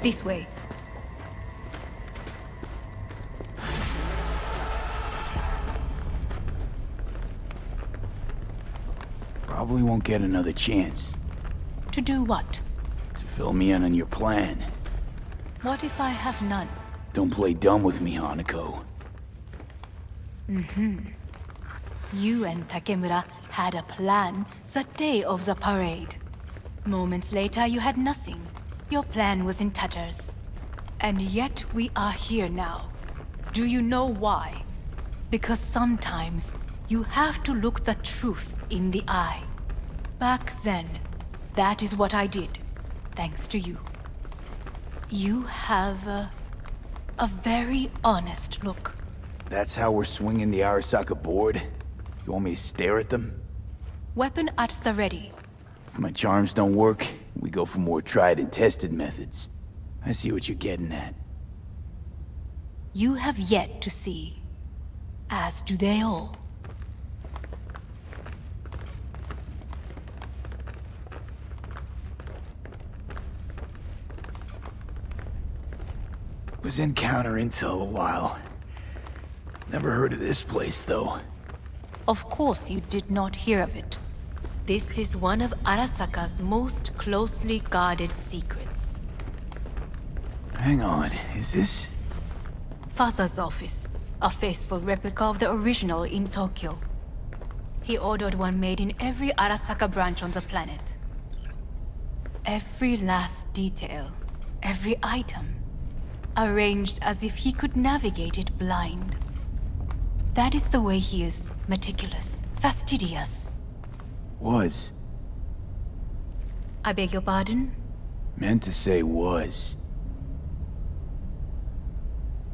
This way. Probably won't get another chance. To do what? To fill me in on your plan. What if I have none? Don't play dumb with me, Hanako. You and Takemura had a plan the day of the parade. Moments later, you had nothing. Your plan was in tatters. And yet we are here now. Do you know why? Because sometimes you have to look the truth in the eye. Back then, that is what I did, thanks to you. You have a very honest look. That's how we're swinging the Arasaka board? You want me to stare at them? Weapon at the ready. If my charms don't work, we go for more tried and tested methods. I see what you're getting at. You have yet to see, as do they all. Was in counter intel a while. Never heard of this place, though. Of course you did not hear of it. This is one of Arasaka's most closely guarded secrets. Hang on, is this... Father's office, a faithful replica of the original in Tokyo. He ordered one made in every Arasaka branch on the planet. Every last detail, every item, arranged as if he could navigate it blind. That is the way he is, meticulous, fastidious. Was. I beg your pardon? Meant to say was.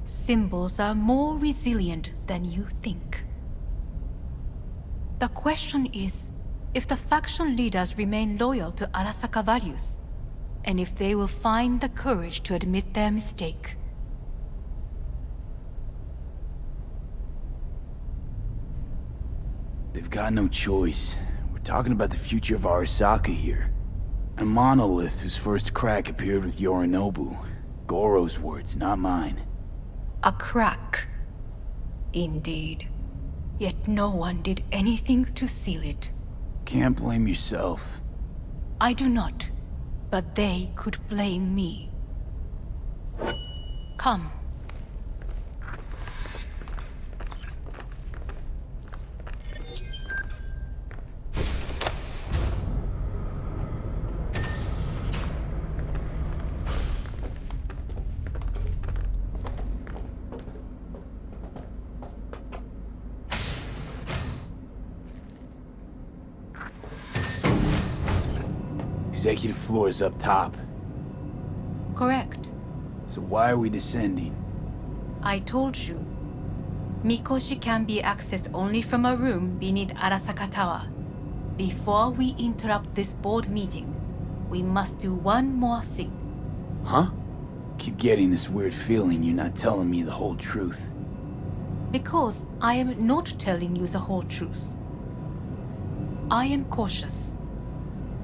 Symbols are more resilient than you think. The question is, if the faction leaders remain loyal to Arasaka values, and if they will find the courage to admit their mistake. They've got no choice. We're talking about the future of Arasaka here. A monolith whose first crack appeared with Yorinobu. Goro's words, not mine. A crack. Indeed. Yet no one did anything to seal it. Can't blame yourself. I do not. But they could blame me. Come. Executive floor is up top. Correct. So why are we descending? I told you. Mikoshi can be accessed only from a room beneath Arasaka Tower. Before we interrupt this board meeting, we must do one more thing. Huh? Keep getting this weird feeling you're not telling me the whole truth. Because I am not telling you the whole truth. I am cautious.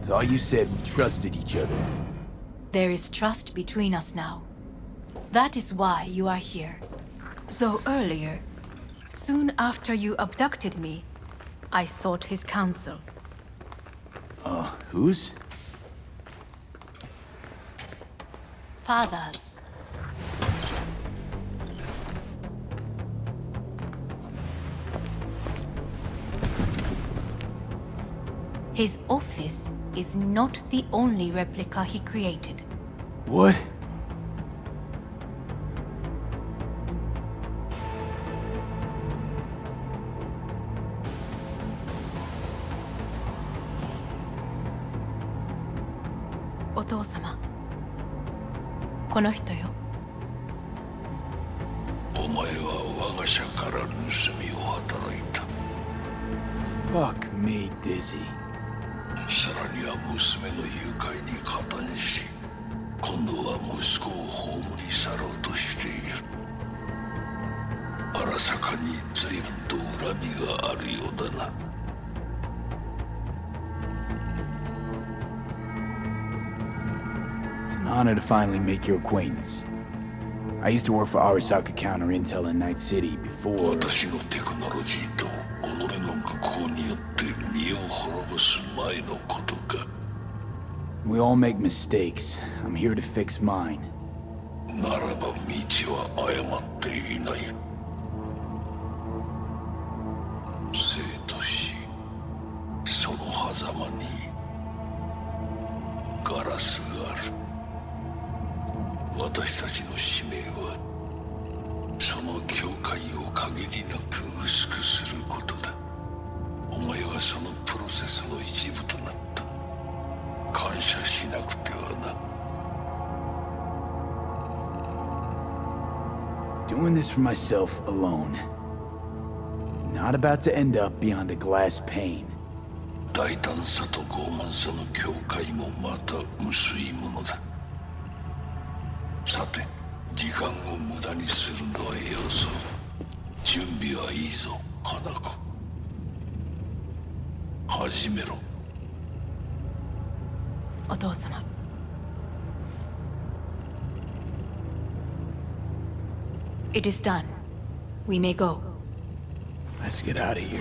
Thought you said we trusted each other. There is trust between us now. That is why you are here. So earlier, soon after you abducted me, I sought his counsel. Whose? Father's. His office is not the only replica he created. What? Otou-sama. この人よ。お前は我が社から盗みを働いた。 Fuck me, Dizzy. さらには娘の誘拐に加担し、今度は息子を葬り去ろうとしている。荒坂に随分と恨みがあるようだな。It's an Honor to finally make your acquaintance. I used to work for Arasaka Counter Intel in Night City before... 私のテクノロジーと己の愚行によって身を滅ぼす前のことか。We all make mistakes. I'm here to fix mine. ならば道は誤っていない。生と死、その狭間にガラスがある。私たちの使命はその境界を限りなく薄くすることだ。お前はそのプロセスの一部となった。感謝しなくてはな。Doing this for myself alone. Not about to end up beyond a glass pane. 大胆さと傲慢さの境界もまた薄いものだ。さて、時間を無駄にするのはよそう。準備はいいぞ、花子。始めろ。お父様。It is done. We may go. Let's get out of here.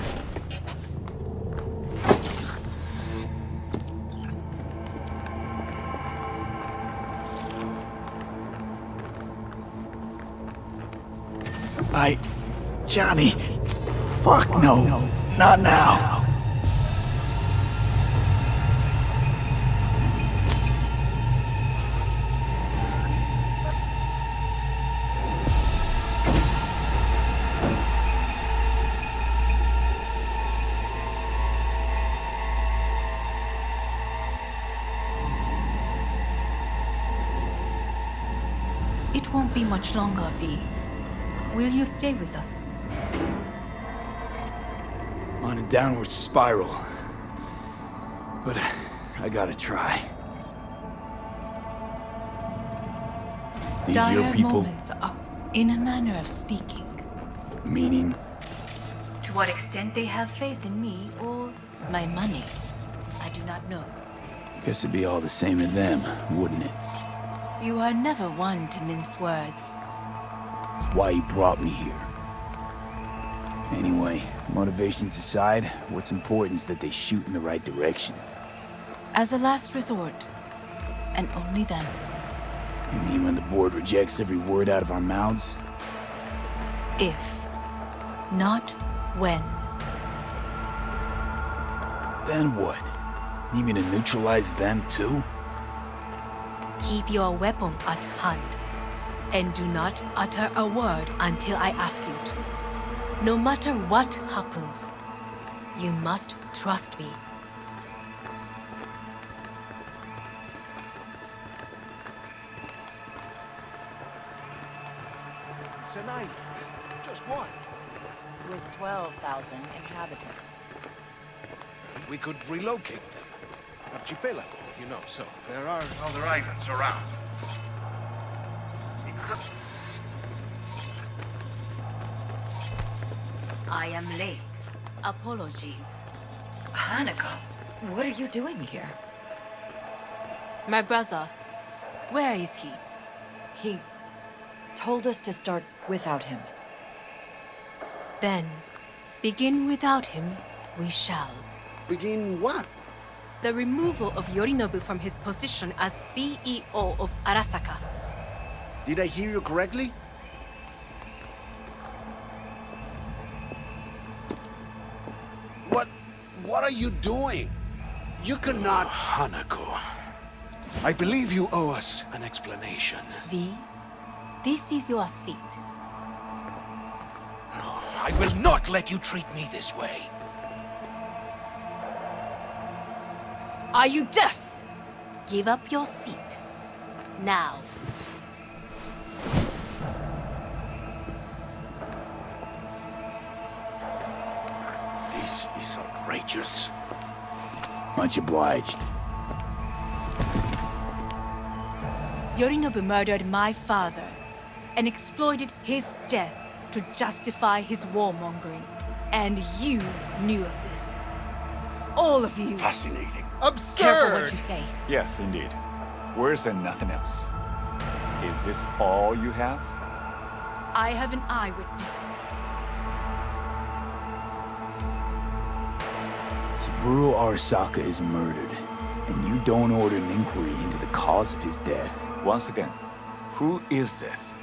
Johnny. Fuck no. Not now. It won't be much longer, V. Will you stay with us? On a downward spiral. But I gotta try. These are your Dire people? moments are, in a manner of speaking. Meaning? To what extent they have faith in me or my money, I do not know. Guess it'd be all the same to them, wouldn't it? You are never one to mince words. That's why you brought me here. Anyway, motivations aside, what's important is that they shoot in the right direction. As a last resort, and only then. You mean when the board rejects every word out of our mouths? If, not when. Then what? Need me to neutralize them too? Keep your weapon at hand, and do not utter a word until I ask you to. No matter what happens, you must trust me. It's an island. Just one. With 12,000 inhabitants. We could relocate them. Archipelago, you know, so there are other islands around. I am late. Apologies. Hanako, what are you doing here? My brother, where is he? He told us to start without him. Then, begin without him, we shall. Begin what? The removal of Yorinobu from his position as CEO of Arasaka. Did I hear you correctly? What are you doing? You cannot... Hanako. I believe you owe us an explanation. V, this is your seat. No, I will not let you treat me this way. Are you deaf? Give up your seat. Now. This is outrageous. Much obliged. Yorinobu murdered my father and exploited his death to justify his warmongering. And you knew of this. All of you. Fascinating. Careful what you say. Yes, indeed. Worse than nothing else. Is this all you have? I have an eyewitness. Saburo Arasaka is murdered, and you don't order an inquiry into the cause of his death. Once again, who is this?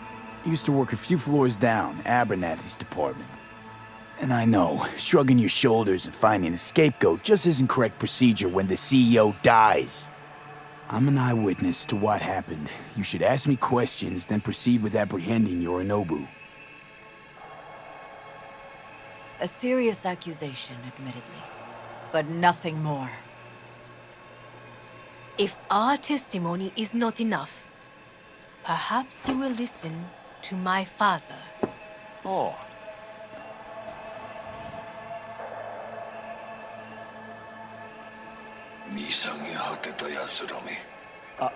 Used to work a few floors down, Abernathy's department. And I know, shrugging your shoulders and finding a scapegoat just isn't correct procedure when the CEO dies. I'm an eyewitness to what happened. You should ask me questions, then proceed with apprehending Yorinobu. A serious accusation, admittedly. But nothing more. If our testimony is not enough, perhaps you will listen to my father. Oh.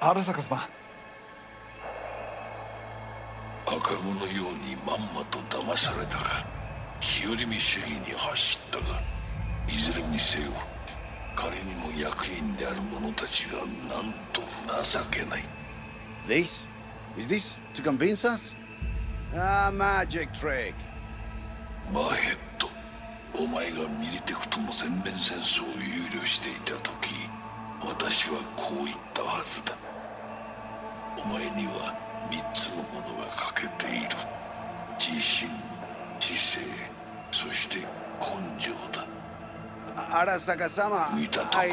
Arasaka様。赤子のようにまんまと騙されたか。日和見主義に走ったが、いずれにせよ、彼にも役員である者たちがなんと情けない。This? Is this to convince us? Ah, magic trick. マーヘッド、お前がミリテクとの全面戦争を憂慮していた時、私はこう言ったはずだ。お前には3つのものが欠けている。自信、知性、そして根性だ。Arasaka-sama, 見たとこ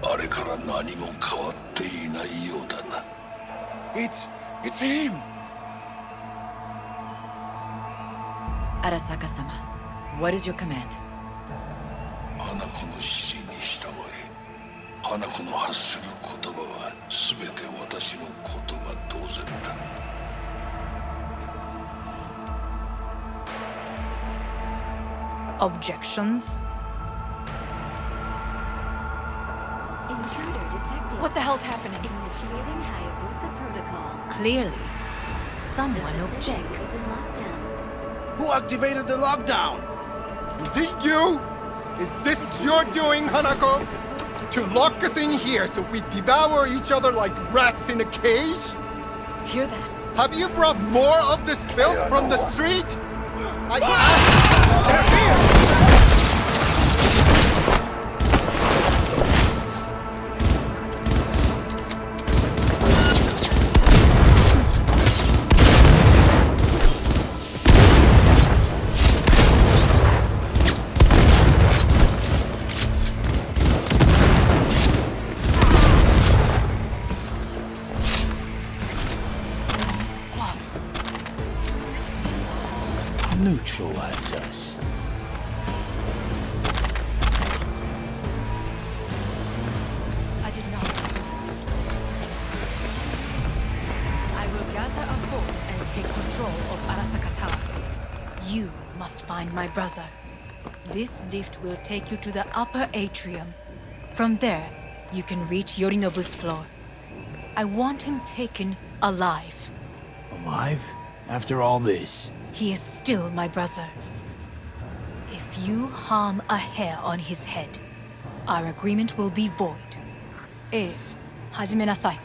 ろ、あれから何も変わっていないようだな。It's him! Arasaka-sama, what is your command? 花子の指示に従え。花子の発する言葉は全て私の言葉同然だ。Objections? Intruder detected. What the hell's happening? Initiating Hayabusa protocol. Clearly, someone The facility objects. is in lockdown. Who activated the lockdown? Is it you? Is this your doing, Hanako? To lock us in here so we devour each other like rats in a cage? Hear that? Have you brought more of this filth from the street? Neutralize us. I did not. I will gather a force and take control of Arasaka Tower. You must find my brother. This lift will take you to the upper atrium. From there, you can reach Yorinobu's floor. I want him taken alive. Alive? After all this? He is still my brother. If you harm a hair on his head, our agreement will be void. ええ、始めなさい。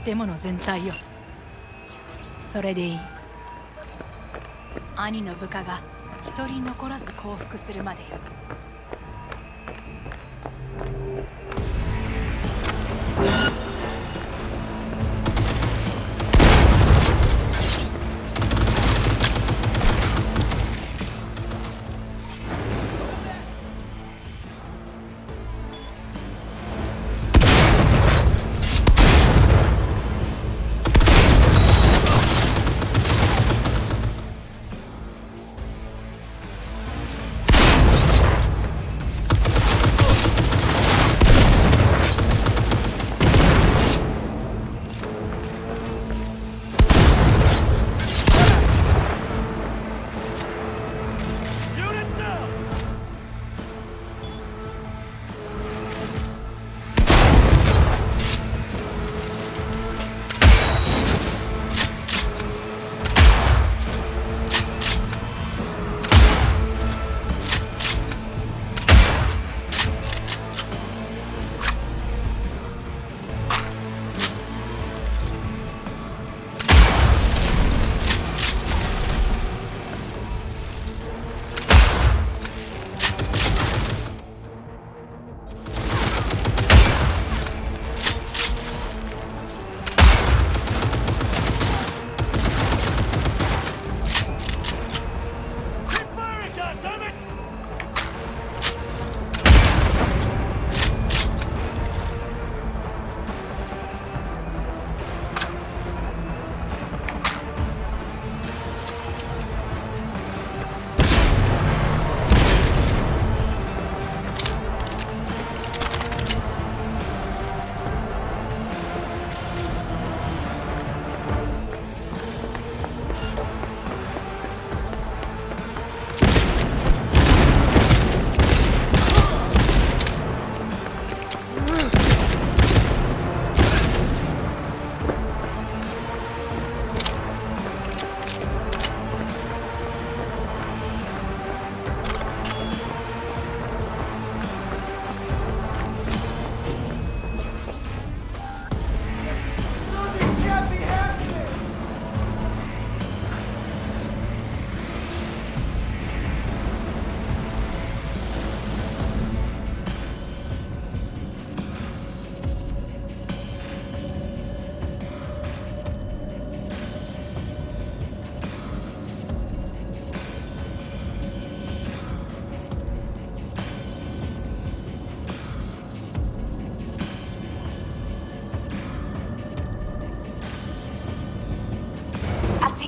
建物全体よ。それでいい。兄の部下が一人残らず降伏するまでよ。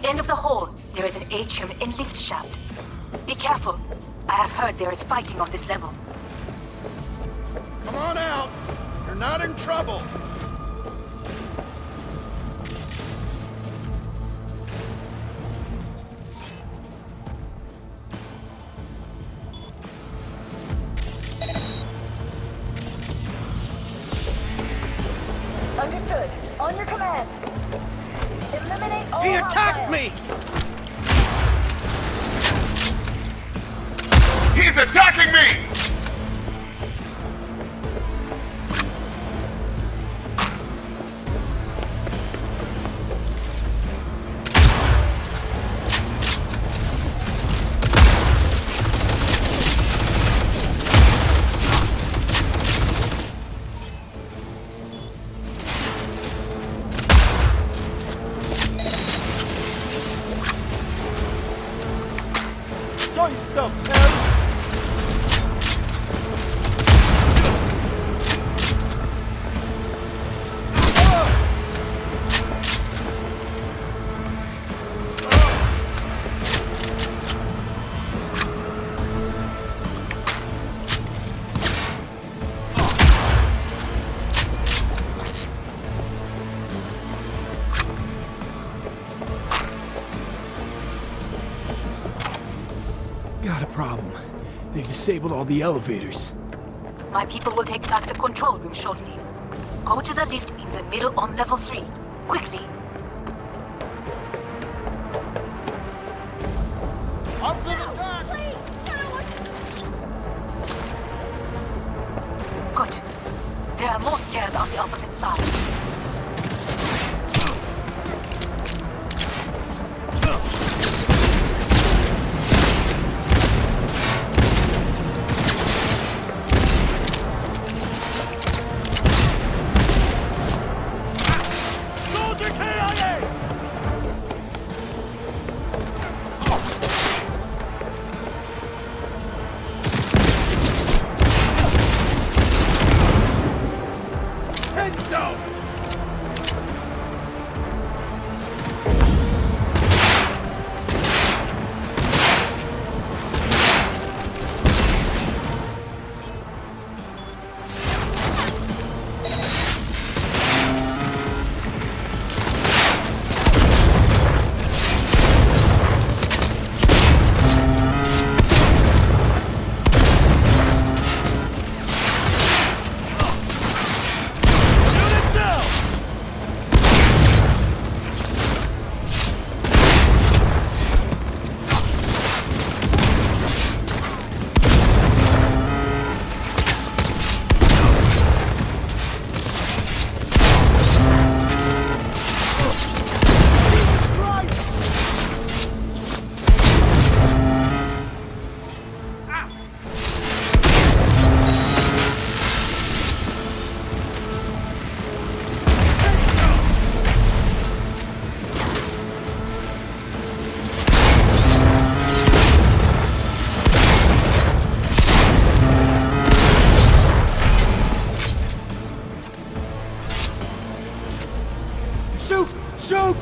the end of the hall, there is an atrium and lift shaft. Be careful. I have heard there is fighting on this level. Come on out! You're not in trouble! Understood. On your command. Eliminate all He attacked hostiles. me! He's attacking me! Show yourself, Harry! Got a problem. They've disabled all the elevators. My people will take back the control room shortly. Go to the lift in the middle on level 3. Quickly. I'm gonna attack! Good. There are more stairs on the opposite side. Shoot!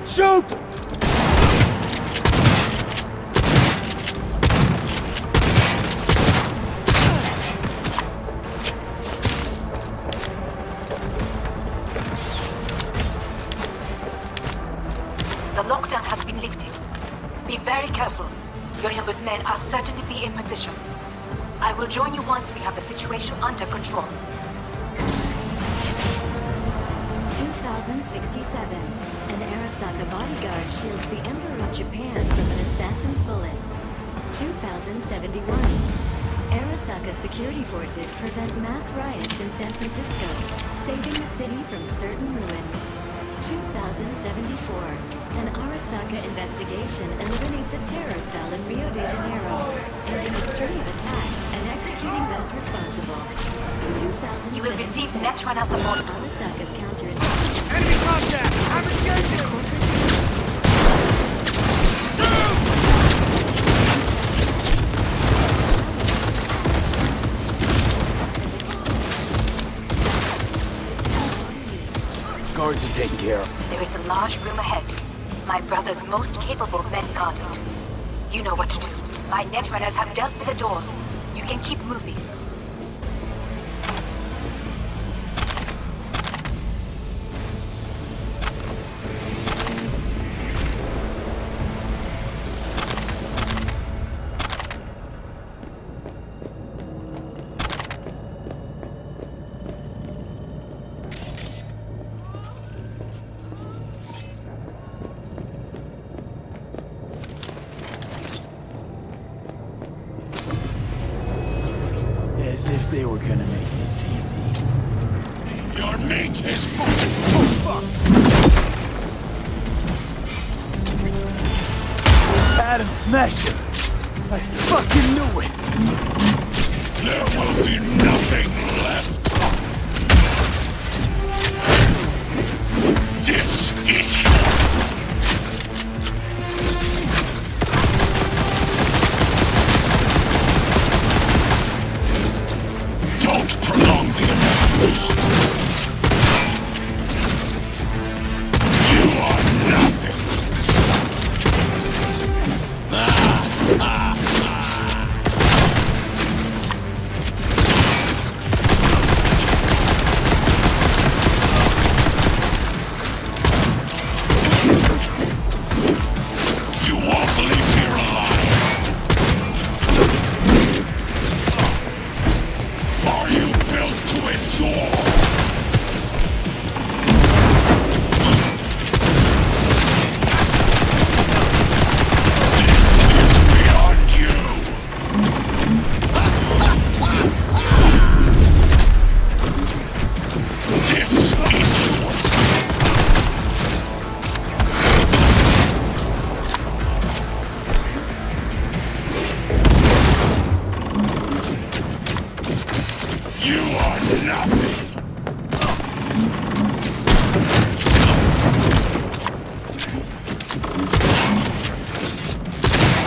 Shoot! The lockdown has been lifted. Be very careful. Yorinobu's men are certain to be in position. I will join you once we have the situation under control. 2067. An Arasaka bodyguard shields the Emperor of Japan from an assassin's bullet. 2071. Arasaka security forces prevent mass riots in San Francisco, saving the city from certain ruin. 2074. An Arasaka investigation eliminates a terror cell in Rio de Janeiro, ending a string of attacks and executing those responsible. 2000. You will receive Netrunner support. Arasaka's counterintelligence. Enemy contact! I'm engaging! Guards are taken care of. There is a large room ahead. My brother's most capable men guard it. You know what to do. My Netrunners have dealt with the doors. You can keep moving. As if they were gonna make this easy. Your meat is Adam Smasher! I fucking knew it! There will be nothing left. This is Don't prolong the inevitable. You are nothing. You won't leave here alive. Are you built to endure? Beyond you. This is yours. You are nothing.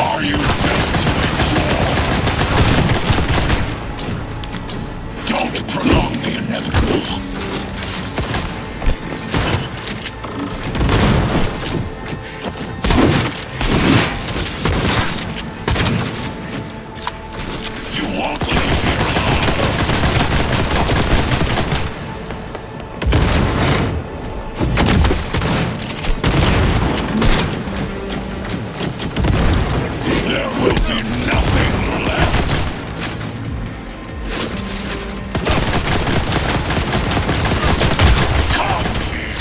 Are you built to endure? Don't prolong the inevitable. You won't leave here alive. There will be nothing left. Come here.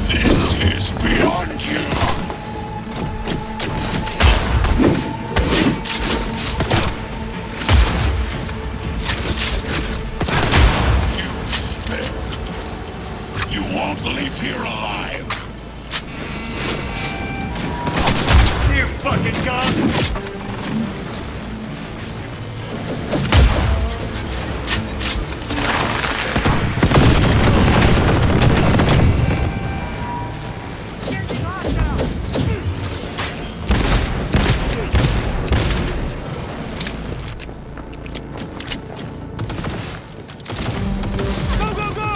This is beyond you. You spare. You won't leave here alive. You fucking gun! Go, go, go!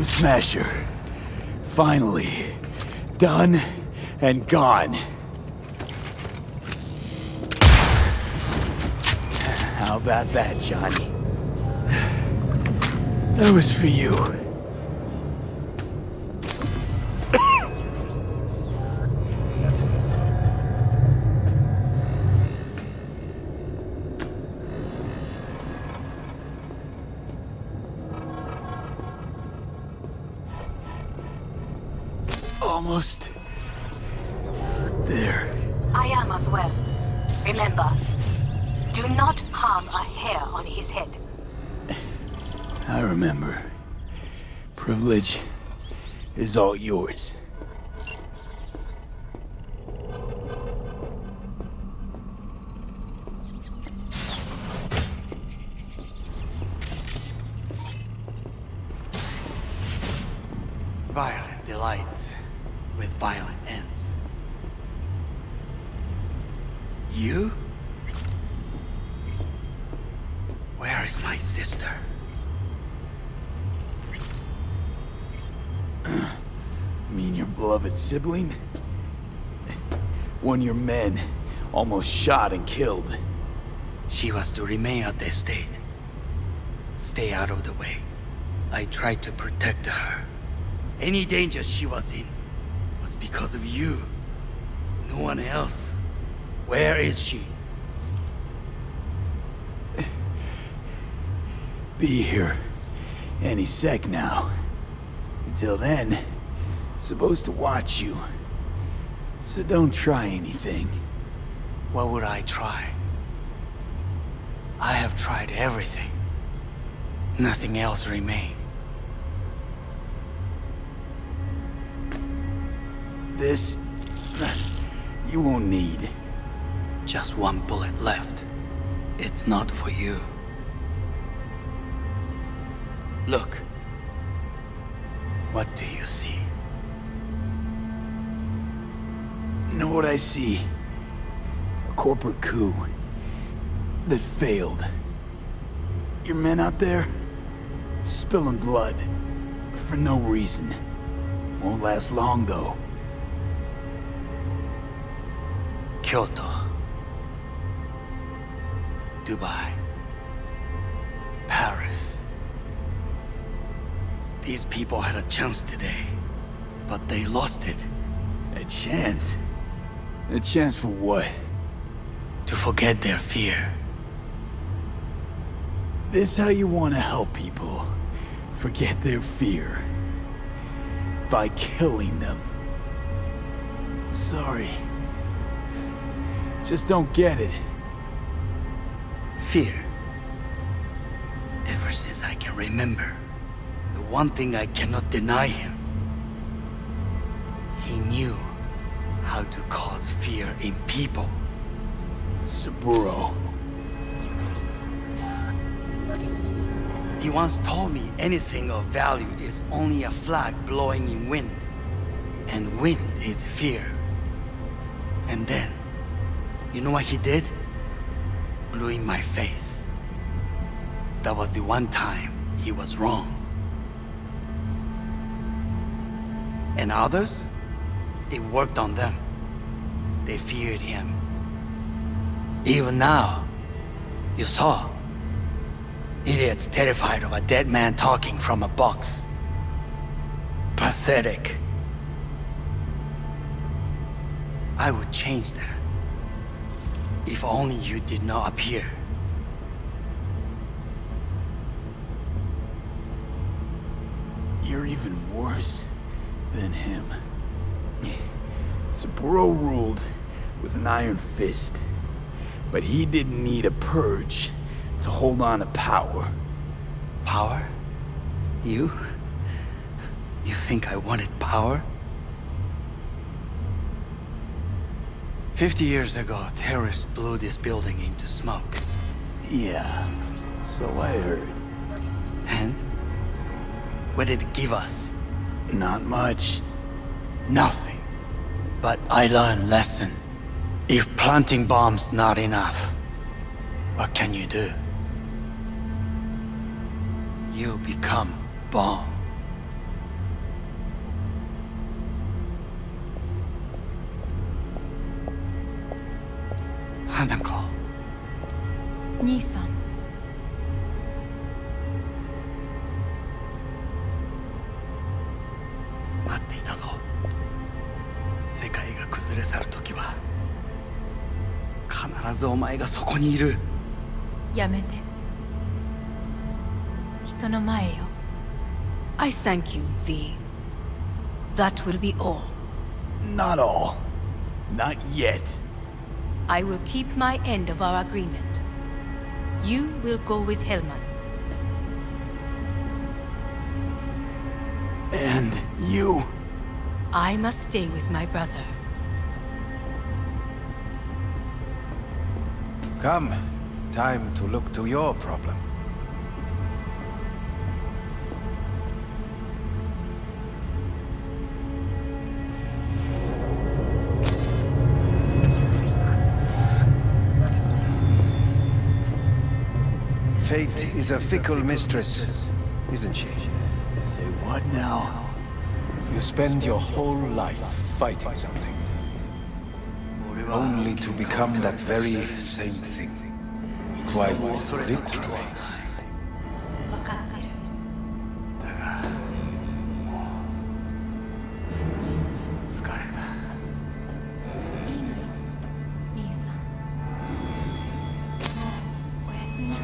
Smasher. Finally. Done and gone. How about that, Johnny? That was for you. Almost there. I am as well. Remember, do not harm a hair on his head. I remember. Privilege is all yours. Violent delights with violent ends. You? Where is my sister? Mean your beloved sibling? One of your men almost shot and killed. She was to remain at the estate. Stay out of the way. I tried to protect her. Any danger she was in was because of you. No one else. Where is she? Be here any sec now. Until then, supposed to watch you. So don't try anything. What would I try? I have tried everything. Nothing else remains. This, you won't need. Just one bullet left. It's not for you. Look. What do you see? Know what I see? A corporate coup that failed. Your men out there, spilling blood for no reason. Won't last long though. Kyoto. Dubai. Paris. These people had a chance today, but they lost it. A chance? A chance for what? To forget their fear. This how you want to help people forget their fear? By killing them. Sorry. Just don't get it. Fear. Ever since I can remember, the one thing I cannot deny him. He knew how to cause fear in people. Saburo. He once told me anything of value is only a flag blowing in wind. And wind is fear. And then, you know what he did? Blew in my face. That was the one time he was wrong. And others? It worked on them. They feared him. Even now, you saw. Idiots terrified of a dead man talking from a box. Pathetic. I would change that. If only you did not appear. You're even worse than him. Saburo ruled with an iron fist, but he didn't need a purge to hold on to power. Power? You? You think I wanted power? 50 years ago, terrorists blew this building into smoke. Yeah, so I heard. And? What did it give us? Not much. Nothing. But I learned lesson. If planting bombs not enough, what can you do? You become bomb. Hanako. 兄さん。待っていたぞ。世界が崩れ去る時は必ずお前がそこにいる。やめて。人の前よ。I thank you, V. That will be all. Not all. Not yet. I will keep my end of our agreement. You will go with Hellman. And you? I must stay with my brother. Come. Time to look to your problem. Fate is a fickle mistress, isn't she? Say what now? You spend your whole life fighting something, only to become that very same thing. Quite literally. 分かってる。疲れた。いいのよ、兄さん。もうおやすみなさい。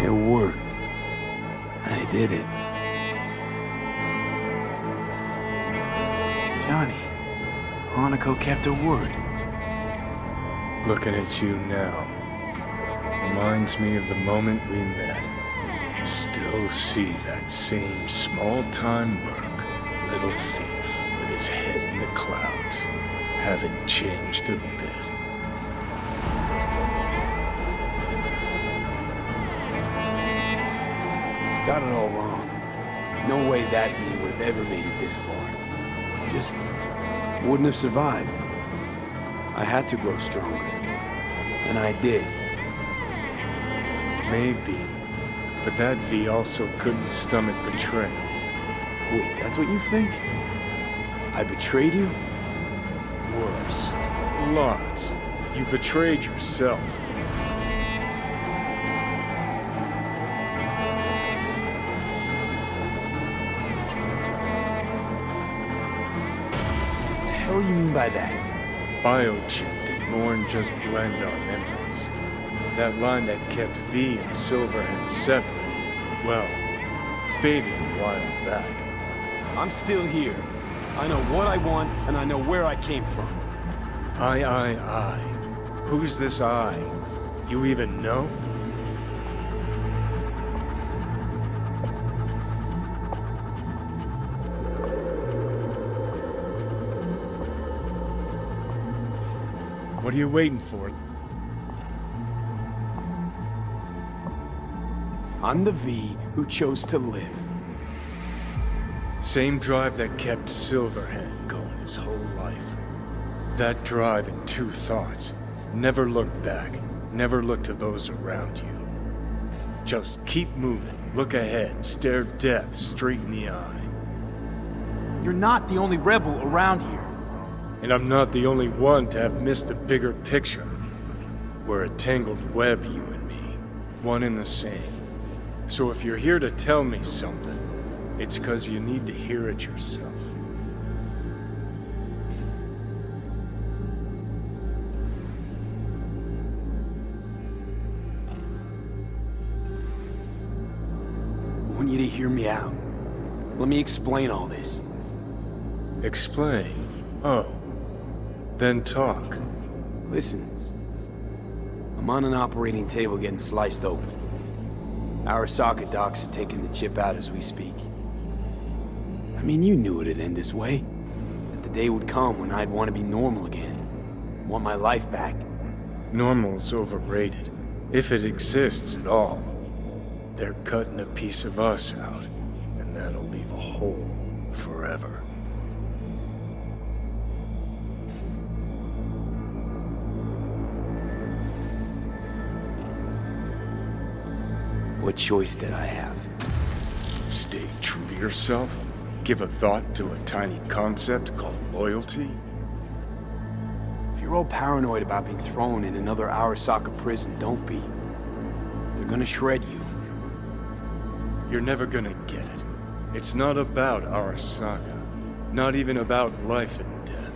It worked. I did it. Johnny, Hanako kept her word. Looking at you now reminds me of the moment we met. Still see that same small-time merc, little thief with his head in the clouds. Haven't changed a bit. Got it all wrong. No way that V would have ever made it this far. Just wouldn't have survived. I had to grow stronger. And I did. Maybe. But that V also couldn't stomach betrayal. Wait, that's what you think? I betrayed you? Worse. Lots. You betrayed yourself. What do you mean by that? Biochip did more than just blend our memories. That line that kept V and Silverhand separate, well, faded a while back. I'm still here. I know what I want, and I know where I came from. I. Who's this I? You even know? What are you waiting for? I'm the V who chose to live. Same drive that kept Silverhand going his whole life. That drive and two thoughts. Never look back. Never look to those around you. Just keep moving. Look ahead. Stare death straight in the eye. You're not the only rebel around here. And I'm not the only one to have missed the bigger picture. We're a tangled web, you and me. One and the same. So if you're here to tell me something, it's 'cause you need to hear it yourself. I want you to hear me out. Let me explain all this. Explain? Oh. Then talk. Listen. I'm on an operating table getting sliced open. Arasaka docs are taking the chip out as we speak. I mean, you knew it'd end this way. That the day would come when I'd want to be normal again. Want my life back. Normal's overrated. If it exists at all. They're cutting a piece of us out, and that'll leave a hole forever. What choice did I have? Stay true to yourself? Give a thought to a tiny concept called loyalty? If you're all paranoid about being thrown in another Arasaka prison, don't be. They're gonna shred you. You're never gonna get it. It's not about Arasaka. Not even about life and death.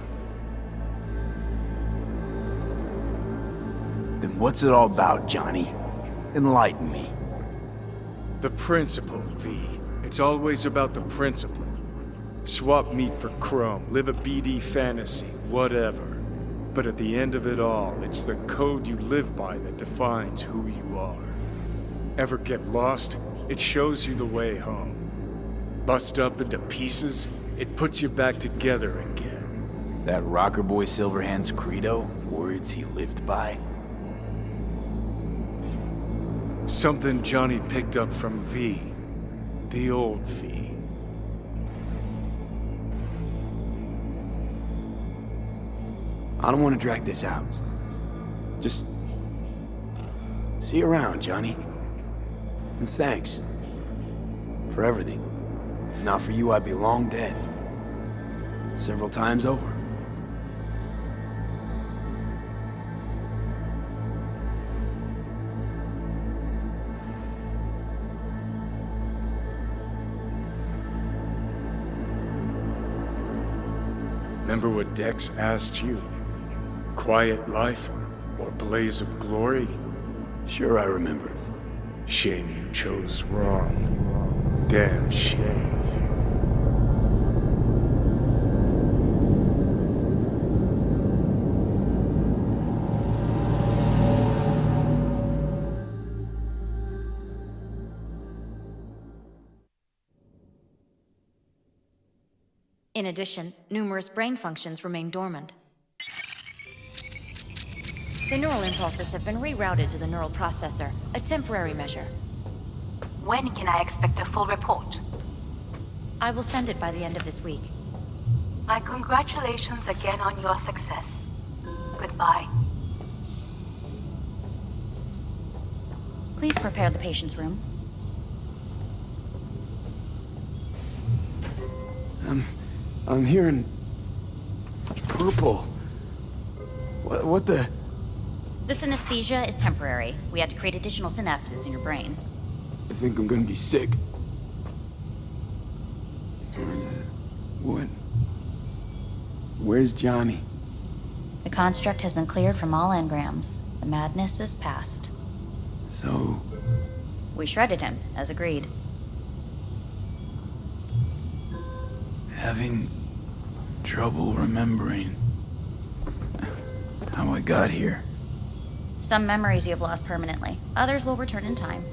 Then what's it all about, Johnny? Enlighten me. The principle, V. It's always about the principle. Swap meat for chrome, live a BD fantasy, whatever. But at the end of it all, it's the code you live by that defines who you are. Ever get lost? It shows you the way home. Bust up into pieces, it puts you back together again. That rocker boy Silverhand's credo? Words he lived by? Something Johnny picked up from V. The old V. I don't want to drag this out. Just... see you around, Johnny. And thanks. For everything. If not for you, I'd be long dead. Several times over. Remember what Dex asked you? Quiet life or blaze of glory? Sure, I remember. Shame you chose wrong. Damn shame. In addition, numerous brain functions remain dormant. The neural impulses have been rerouted to the neural processor, a temporary measure. When can I expect a full report? I will send it by the end of this week. My congratulations again on your success. Goodbye. Please prepare the patient's room. I'm hearing... purple. What the... This anesthesia is temporary. We had to create additional synapses in your brain. I think I'm gonna be sick. Where is it? What? Where's Johnny? The construct has been cleared from all engrams. The madness is past. So... We shredded him, as agreed. Having trouble remembering how I got here. Some memories you have lost permanently. Others will return in time.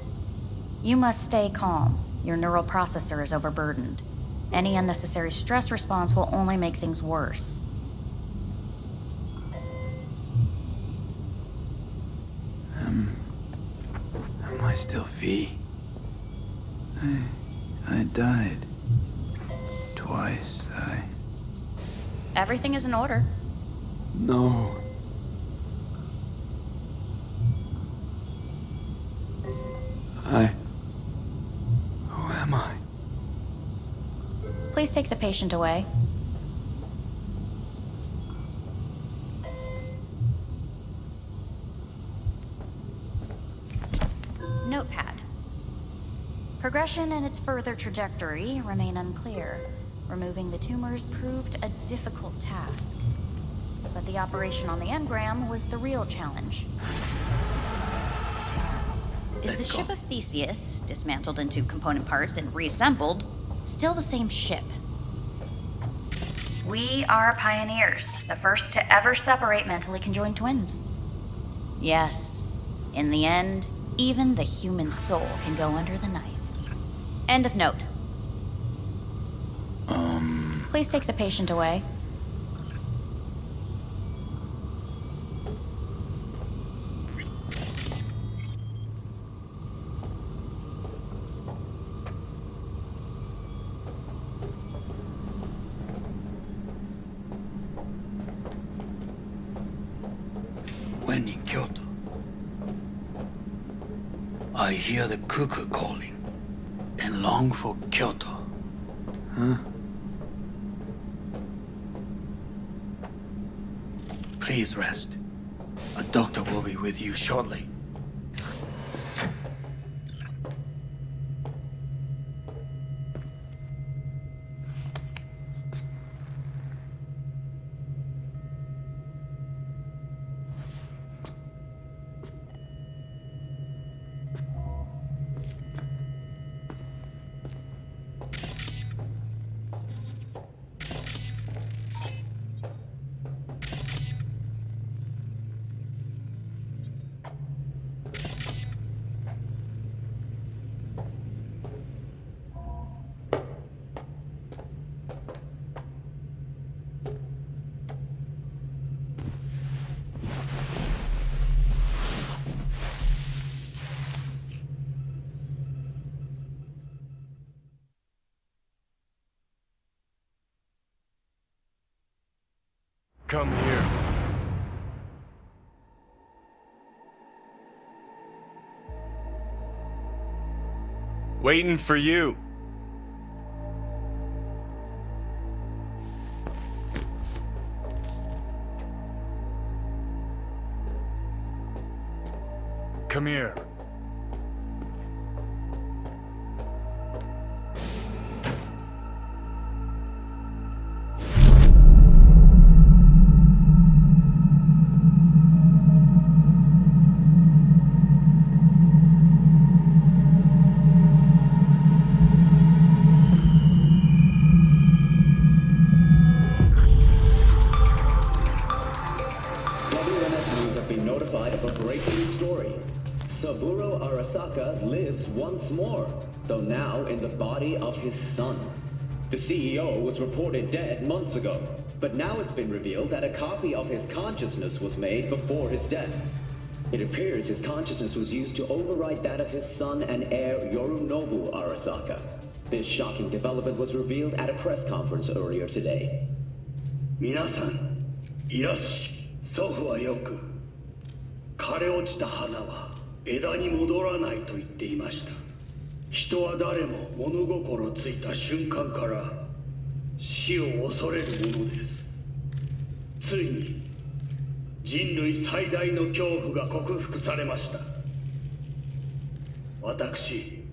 You must stay calm. Your neural processor is overburdened. Any unnecessary stress response will only make things worse. Am I still V? I died. Twice, Everything is in order. No. Who am I? Please take the patient away. notepad. Progression and its further trajectory remain unclear. Removing the tumors proved a difficult task. But the operation on the engram was the real challenge. Is the ship of Theseus, dismantled into component parts and reassembled, still the same ship? We are pioneers, the first to ever separate mentally conjoined twins. Yes, in the end, even the human soul can go under the knife. End of note. Please take the patient away. When in Kyoto, I hear the cuckoo calling and long for Kyoto. Huh? Please rest. A doctor will be with you shortly. Come here. Waiting for you. Come here. Once more, though now in the body of his son. The CEO was reported dead months ago, but now it's been revealed that a copy of his consciousness was made before his death. It appears his consciousness was used to override that of his son and heir Yorinobu Arasaka. This shocking development was revealed at a press conference earlier today. 皆さん、いらっしゃい。祖父はよく、枯れ落ちた花は枝に戻らないと言っていました。人は誰も物心ついた瞬間から死を恐れるものです。ついに人類最大の恐怖が克服されました。私、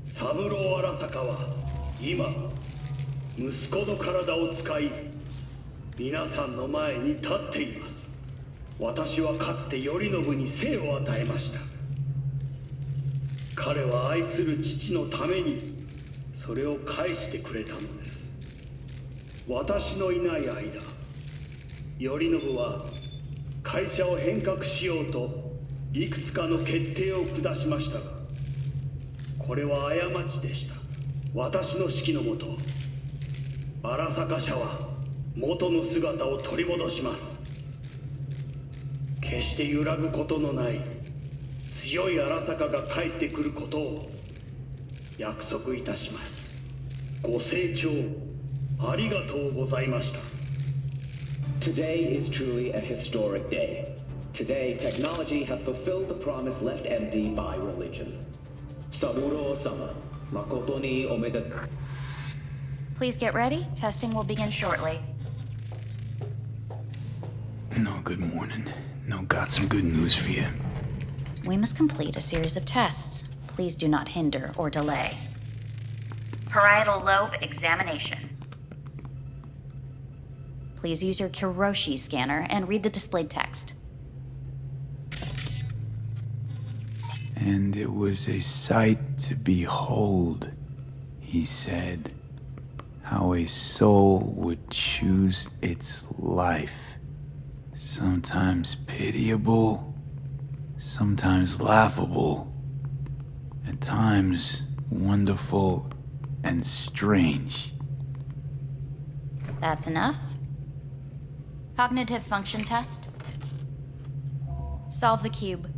三郎荒坂は今、息子の体を使い、皆さんの前に立っています。私はかつて頼信に生を与えました。彼は愛する父のためにそれを返してくれたのです。私のいない間、頼信は会社を変革しようといくつかの決定を下しましたが、これは過ちでした。私の指揮のもと、荒坂社は元の姿を取り戻します。決して揺らぐことのない強い荒坂が帰ってくることを約束いたします。ご清聴ありがとうございました。 Today is truly a historic day. Today, technology has fulfilled the promise left empty by religion. Saburo-sama, makoto ni omedetou. Please get ready. Testing will begin shortly. No, good morning. No, got some good news for you. we must complete a series of tests. Please do not hinder or delay. Parietal lobe examination. Please use your Kiroshi scanner and read the displayed text. And it was a sight to behold, he said, how a soul would choose its life. Sometimes pitiable, sometimes laughable, at times wonderful and strange. That's enough. Cognitive function test. Solve the cube.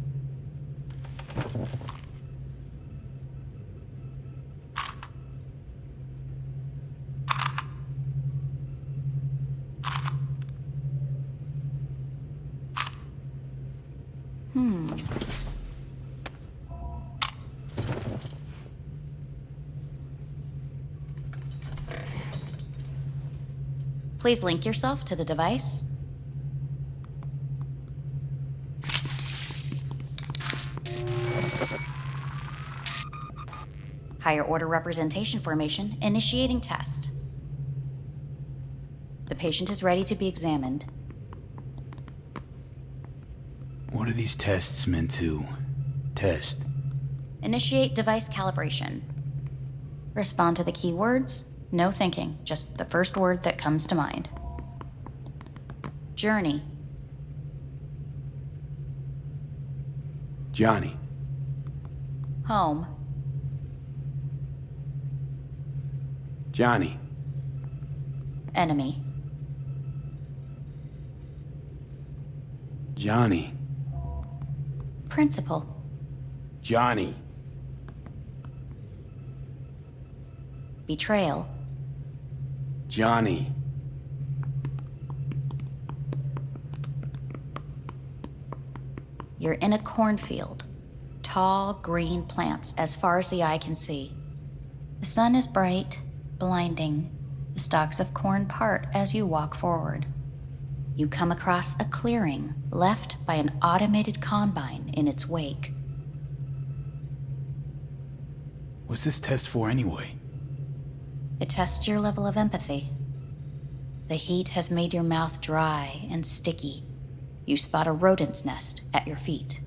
Please link yourself to the device. Higher order representation formation, initiating test. The patient is ready to be examined. What are these tests meant to test? Initiate device calibration. Respond to the keywords. No thinking, just the first word that comes to mind. Journey. Johnny. Home. Johnny. Enemy. Johnny. Principal. Johnny. Betrayal. Johnny. You're in a cornfield. Tall, green plants as far as the eye can see. The sun is bright, blinding. The stalks of corn part as you walk forward. You come across a clearing left by an automated combine in its wake. What's this test for anyway? It tests your level of empathy. The heat has made your mouth dry and sticky. You spot a rodent's nest at your feet.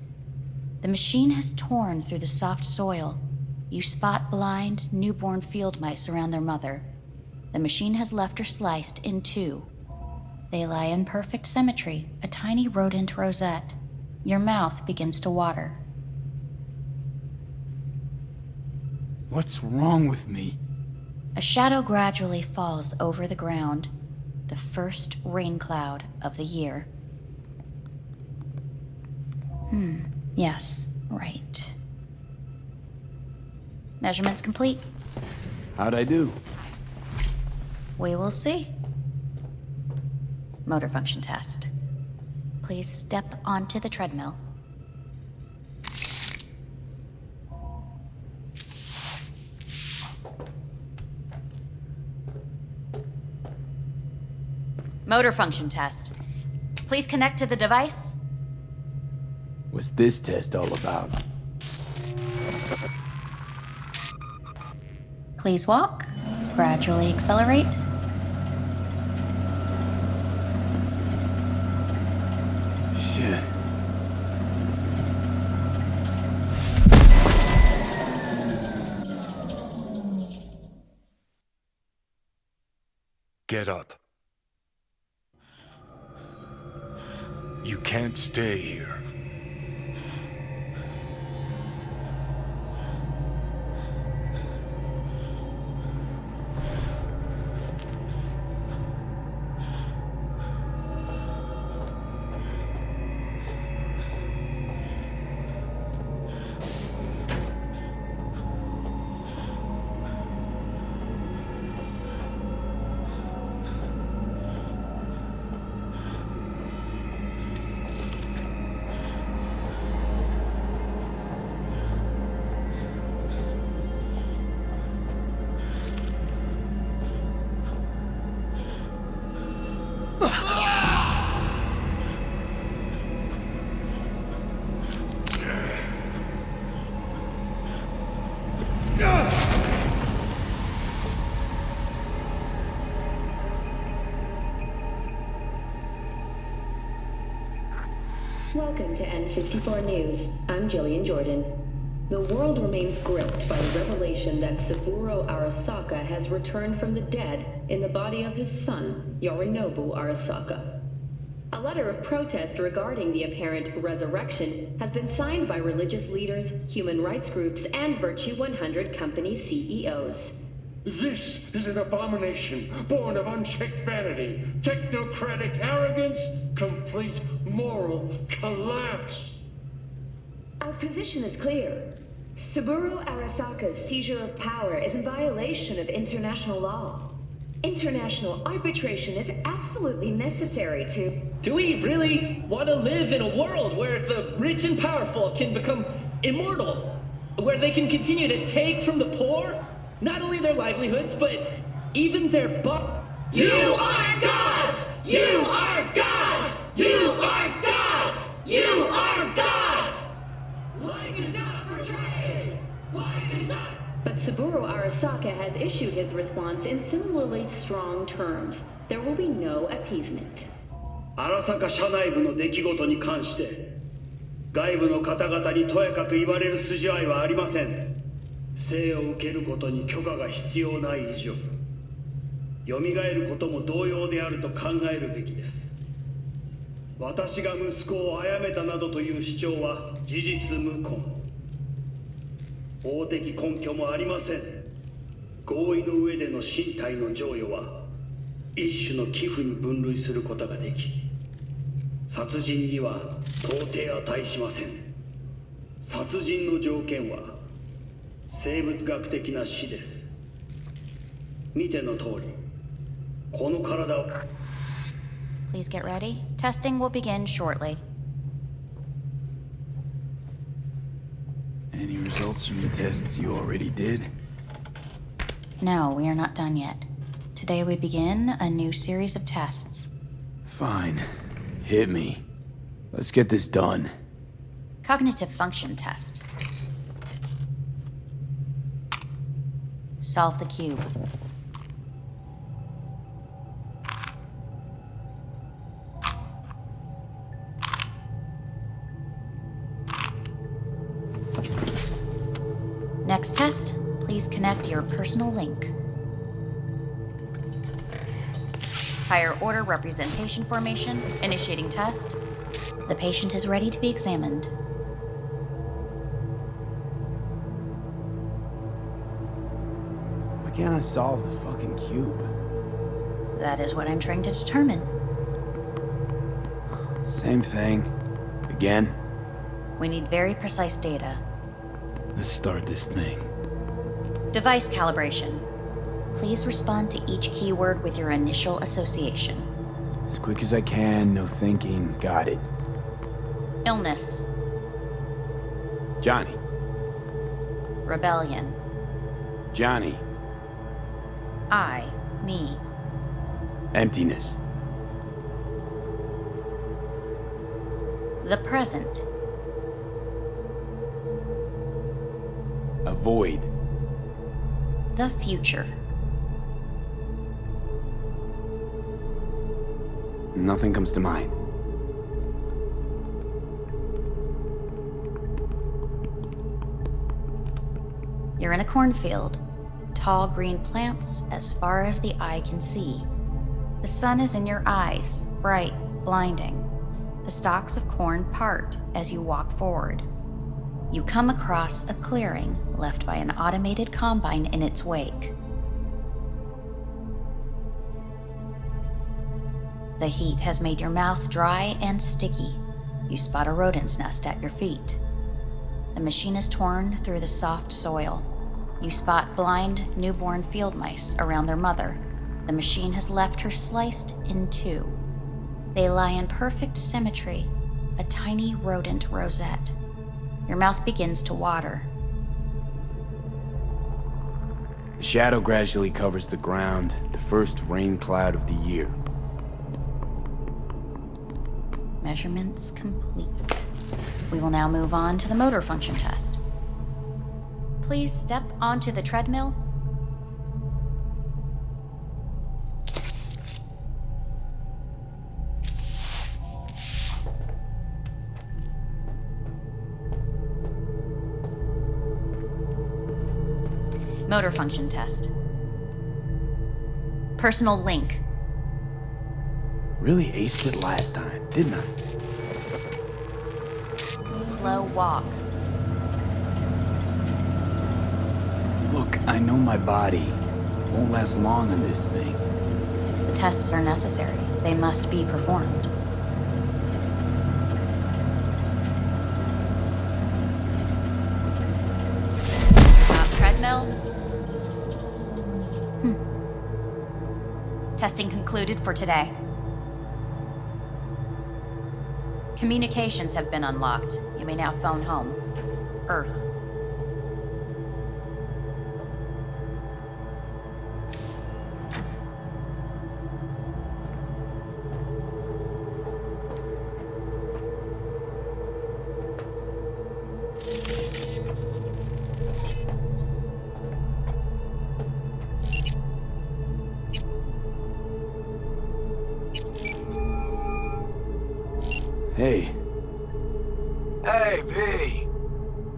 The machine has torn through the soft soil. You spot blind, newborn field mice around their mother. The machine has left her sliced in two. They lie in perfect symmetry, a tiny rodent rosette. Your mouth begins to water. What's wrong with me? A shadow gradually falls over the ground, the first rain cloud of the year. Yes, right. Measurements complete. How'd I do? We will see. Motor function test. Please step onto the treadmill. Motor function test. Please connect to the device. What's this test all about? Please walk. Gradually accelerate. Shit. Get up. You can't stay here. Planet 54 News. I'm Jillian Jordan. The world remains gripped by the revelation that Saburo Arasaka has returned from the dead in the body of his son, Yorinobu Arasaka. A letter of protest regarding the apparent resurrection has been signed by religious leaders, human rights groups, and Virtue 100 company CEOs. This is an abomination born of unchecked vanity, technocratic arrogance, complete moral collapse. Our position is clear. Saburo Arasaka's seizure of power is in violation of international law. International arbitration is absolutely necessary to... Do we really want to live in a world where the rich and powerful can become immortal? Where they can continue to take from the poor? Not only their livelihoods, but even their You are gods! You are gods! You are gods! You are gods! Life is not for trade! Life is not... But Saburo Arasaka has issued his response in similarly strong terms. There will be no appeasement. 荒坂社内部の出来事に関して外部の方々にとやかく言われる筋合いはありません。生を受けることに許可が必要ない以上、蘇ることも同様であると考えるべきです。私が息子を殺めたなどという主張は事実無根。法的根拠もありません。合意の上での身体の贈与は一種の寄付に分類することができ、殺人には到底値しません。殺人の条件は生物学的な死です。見ての通り、この体を。Please get ready. Testing will begin shortly. Any results from the tests you already did? No, we are not done yet. Today we begin a new series of tests. Fine. Hit me. Let's get this done. Cognitive function test. Solve the cube. Next test, please connect your personal link. Higher order representation formation, initiating test. The patient is ready to be examined. Why can't I solve the fucking cube? That is what I'm trying to determine. Same thing. Again? We need very precise data. Let's start this thing. Device calibration. Please respond to each keyword with your initial association. As quick as I can, no thinking. Got it. Illness. Johnny. Rebellion. Johnny. I. Me. Emptiness. The present. A void. The future. Nothing comes to mind. You're in a cornfield. Tall green plants as far as the eye can see. The sun is in your eyes, bright, blinding. The stalks of corn part as you walk forward. You come across a clearing left by an automated combine in its wake. The heat has made your mouth dry and sticky. You spot a rodent's nest at your feet. The machine is torn through the soft soil. You spot blind, newborn field mice around their mother. The machine has left her sliced in two. They lie in perfect symmetry, a tiny rodent rosette. Your mouth begins to water. The shadow gradually covers the ground, the first rain cloud of the year. Measurements complete. We will now move on to the motor function test. Please step onto the treadmill. Motor function test. Personal link. Really aced it last time, didn't I? Slow walk. Look, I know my body won't last long on this thing. The tests are necessary. They must be performed. Treadmill. Testing concluded for today. Communications have been unlocked. You may now phone home. Earth. Hey. Hey, V.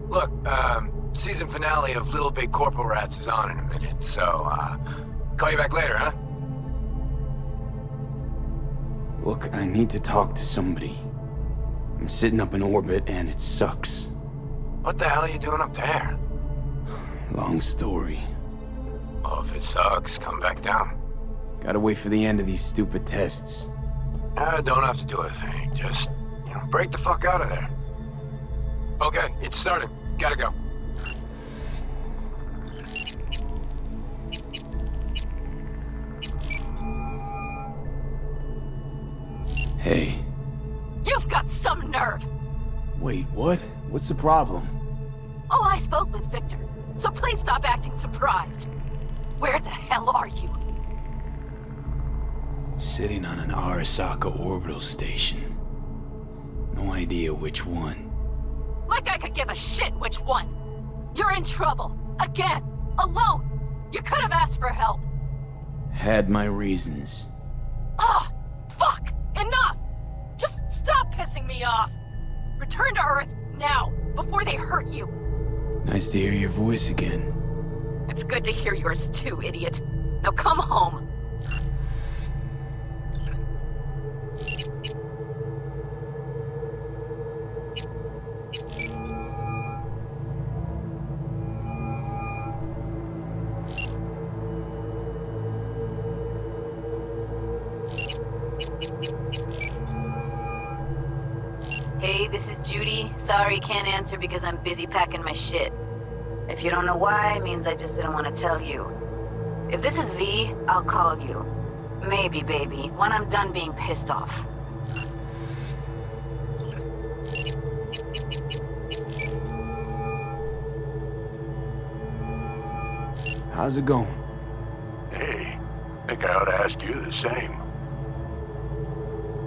Look, season finale of Little Big Corpo Rats is on in a minute, so, call you back later, huh? Look, I need to talk to somebody. I'm sitting up in orbit and it sucks. What the hell are you doing up there? Long story. Well, if it sucks, come back down. Gotta wait for the end of these stupid tests. Don't have to do a thing. Just, break the fuck out of there. Okay, it's starting. Gotta go. Hey. You've got some nerve! Wait, what? What's the problem? Oh, I spoke with Victor, so please stop acting surprised. Where the hell are you? Sitting on an Arasaka orbital station. No idea which one. Like I could give a shit which one! You're in trouble! Again! Alone! You could have asked for help! Had my reasons. Ah! Fuck! Enough! Just stop pissing me off! Return to Earth, now, before they hurt you! Nice to hear your voice again. It's good to hear yours too, idiot. Now come home! Hey, this is Judy. Sorry, can't answer because I'm busy packing my shit. If you don't know why, it means I just didn't want to tell you. If this is V, I'll call you. Maybe, baby, when I'm done being pissed off. How's it going? Hey, think I ought to ask you the same.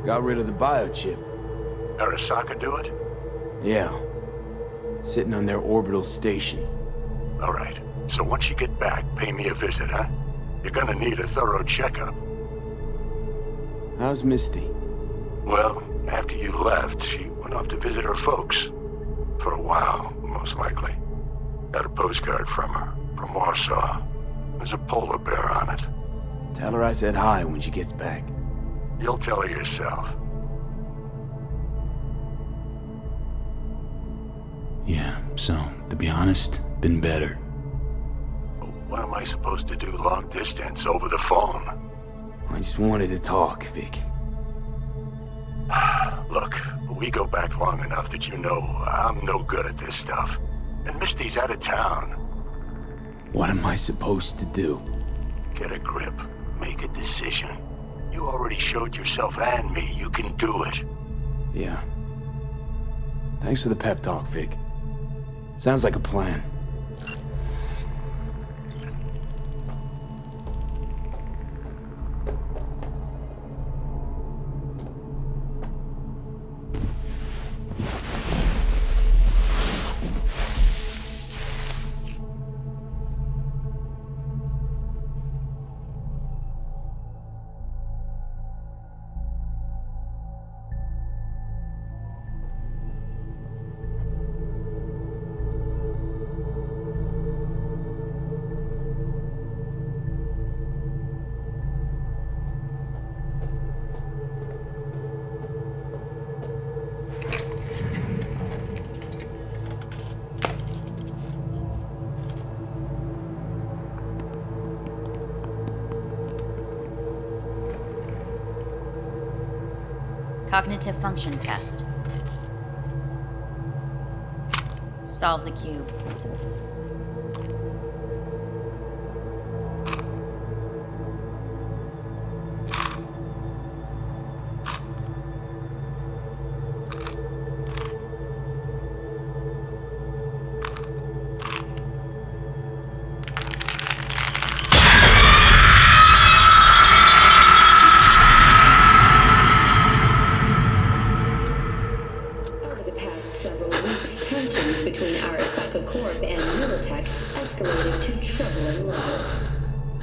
Got rid of the biochip. Arasaka do it? Yeah. Sitting on their orbital station. All right. So once you get back, pay me a visit, huh? You're gonna need a thorough checkup. How's Misty? Well, after you left, she went off to visit her folks. For a while, most likely. Got a postcard from her, from Warsaw. There's a polar bear on it. Tell her I said hi when she gets back. You'll tell her yourself. Yeah, so, to be honest, been better. What am I supposed to do long distance over the phone? I just wanted to talk, Vic. Look, we go back long enough that you know I'm no good at this stuff. And Misty's out of town. What am I supposed to do? Get a grip. Make a decision. You already showed yourself and me you can do it. Yeah. Thanks for the pep talk, Vic. Sounds like a plan. Cognitive function test. Solve the cube. Escalated to troubling levels.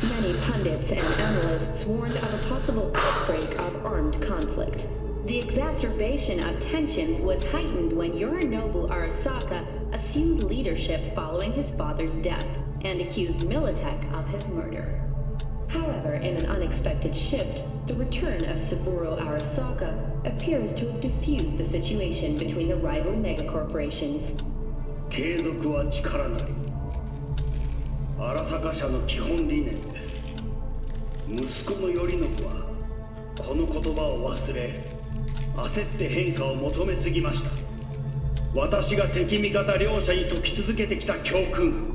Many pundits and analysts warned of a possible outbreak of armed conflict. The exacerbation of tensions was heightened when Yorinobu Arasaka assumed leadership following his father's death and accused Militech of his murder. However, in an unexpected shift, the return of Saburo Arasaka appears to have diffused the situation between the rival megacorporations. 継続は力なり。荒坂社の基本理念です。息子の頼信はこの言葉を忘れ、焦って変化を求めすぎました。私が敵味方両者に説き続けてきた教訓。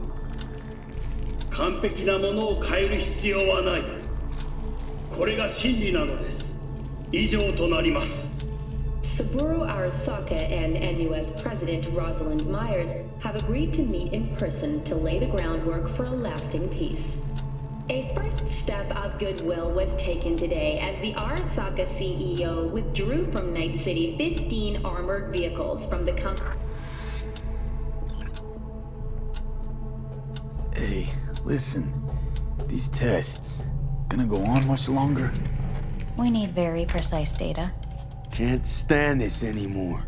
完璧なものを変える必要はない。これが真理なのです。以上となります。 Saburo Arasaka and NUS President Rosalind Myers have agreed to meet in person to lay the groundwork for a lasting peace. A first step of goodwill was taken today as the Arasaka CEO withdrew from Night City 15 armored vehicles from the company. Hey, listen. These tests, gonna go on much longer? We need very precise data. Can't stand this anymore.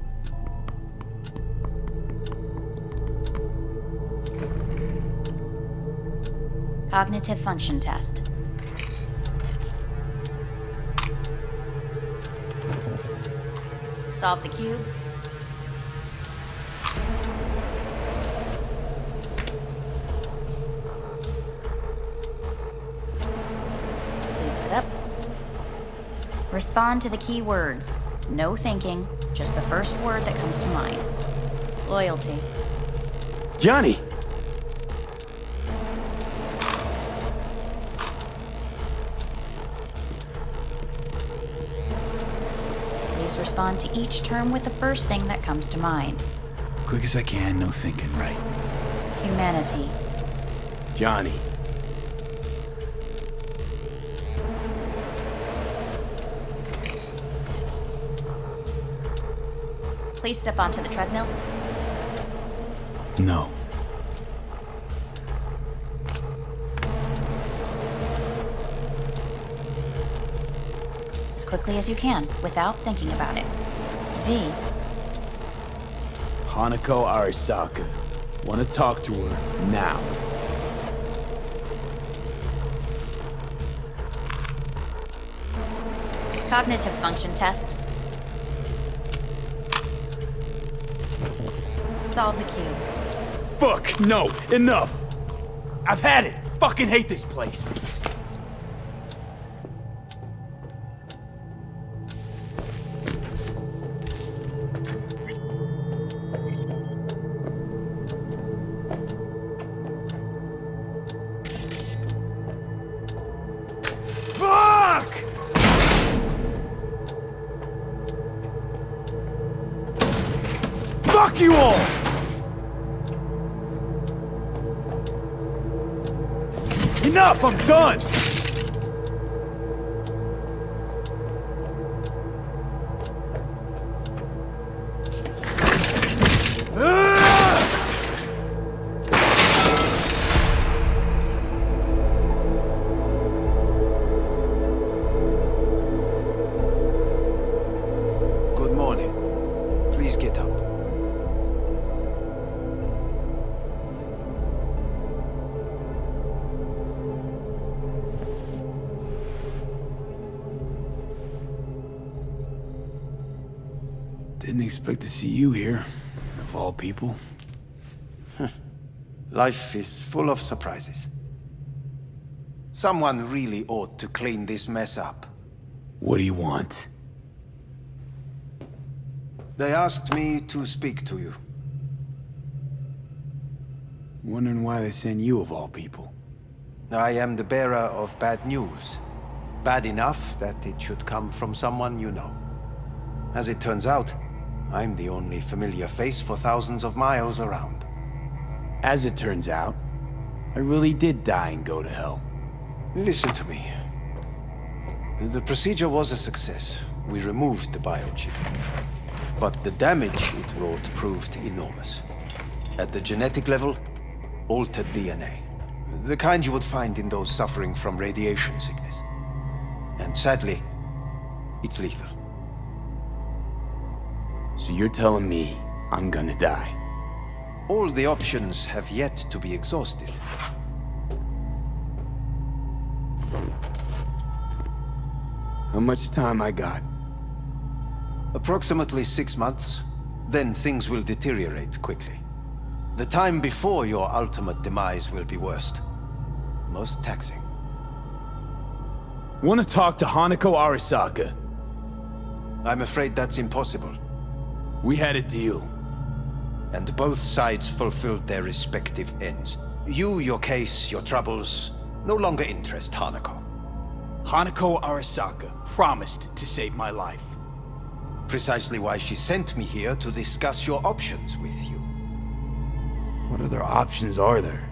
Cognitive function test. Solve the cube. Please sit up. Respond to the key words. No thinking, just the first word that comes to mind. Loyalty. Johnny! Please respond to each term with the first thing that comes to mind. Quick as I can, no thinking, right? Humanity. Johnny. Please step onto the treadmill. No. As quickly as you can, without thinking about it. V. Hanako Arasaka. Want to talk to her now. Cognitive function test. Solve the cube. Fuck! No! Enough! I've had it! Fucking hate this place! Fuck! Fuck you all! Enough! I'm done! Good morning. Please get up. Didn't expect to see you here, of all people. Life is full of surprises. Someone really ought to clean this mess up. What do you want? They asked me to speak to you. Wondering why they send you of all people. I am the bearer of bad news. Bad enough that it should come from someone you know. As it turns out, I'm the only familiar face for thousands of miles around. As it turns out, I really did die and go to hell. Listen to me. The procedure was a success. We removed the biochip. But the damage it wrought proved enormous. At the genetic level, altered DNA. The kind you would find in those suffering from radiation sickness. And sadly, it's lethal. So you're telling me I'm gonna die? All the options have yet to be exhausted. How much time I got? Approximately 6 months. Then things will deteriorate quickly. The time before your ultimate demise will be worst. Most taxing. Want to talk to Hanako Arasaka? I'm afraid that's impossible. We had a deal. And both sides fulfilled their respective ends. You, your case, your troubles, no longer interest Hanako. Hanako Arasaka promised to save my life. Precisely why she sent me here to discuss your options with you. What other options are there?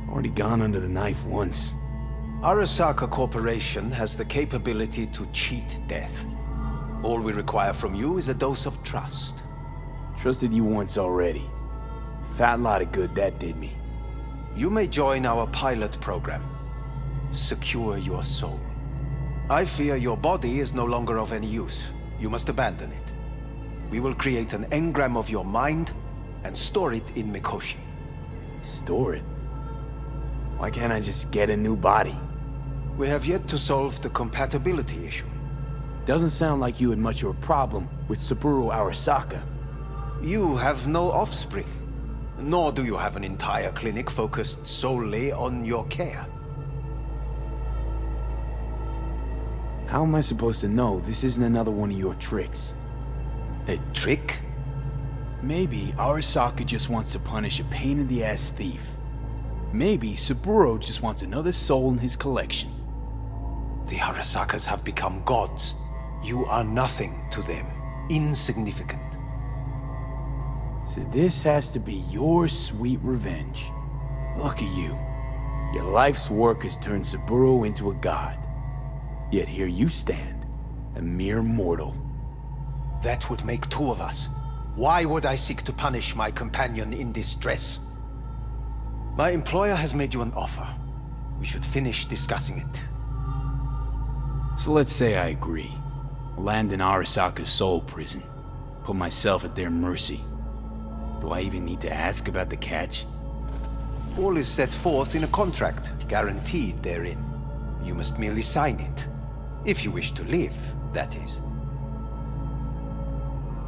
Already gone under the knife once. Arasaka Corporation has the capability to cheat death. All we require from you is a dose of trust. Trusted you once already. Fat lot of good that did me. You may join our pilot program. Secure your soul. I fear your body is no longer of any use. You must abandon it. We will create an engram of your mind and store it in Mikoshi. Store it? Why can't I just get a new body? We have yet to solve the compatibility issue. Doesn't sound like you had much of a problem with Saburo Arasaka. You have no offspring. Nor do you have an entire clinic focused solely on your care. How am I supposed to know this isn't another one of your tricks? A trick? Maybe Arasaka just wants to punish a pain-in-the-ass thief. Maybe Saburo just wants another soul in his collection. The Arasakas have become gods. You are nothing to them. Insignificant. So this has to be your sweet revenge. Look at you. Your life's work has turned Saburo into a god. Yet here you stand, a mere mortal. That would make two of us. Why would I seek to punish my companion in distress? My employer has made you an offer. We should finish discussing it. So let's say I agree. Land in Arasaka's soul prison. Put myself at their mercy. Do I even need to ask about the catch? All is set forth in a contract, guaranteed therein. You must merely sign it. If you wish to live, that is.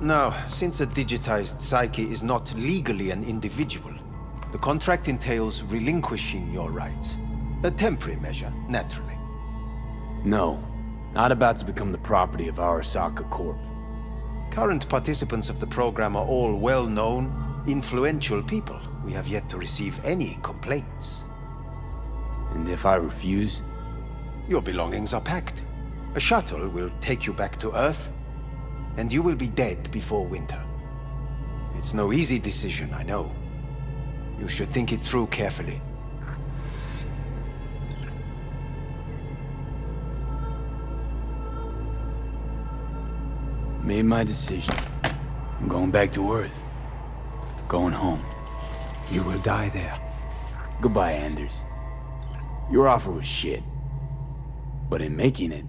Now, since a digitized psyche is not legally an individual, the contract entails relinquishing your rights. A temporary measure, naturally. No, not about to become the property of Arasaka Corp. Current participants of the program are all well-known, influential people. We have yet to receive any complaints. And if I refuse? Your belongings are packed. A shuttle will take you back to Earth, and you will be dead before winter. It's no easy decision, I know. You should think it through carefully. Made my decision. I'm going back to Earth. Going home. You will die there. Goodbye, Anders. Your offer was shit. But in making it,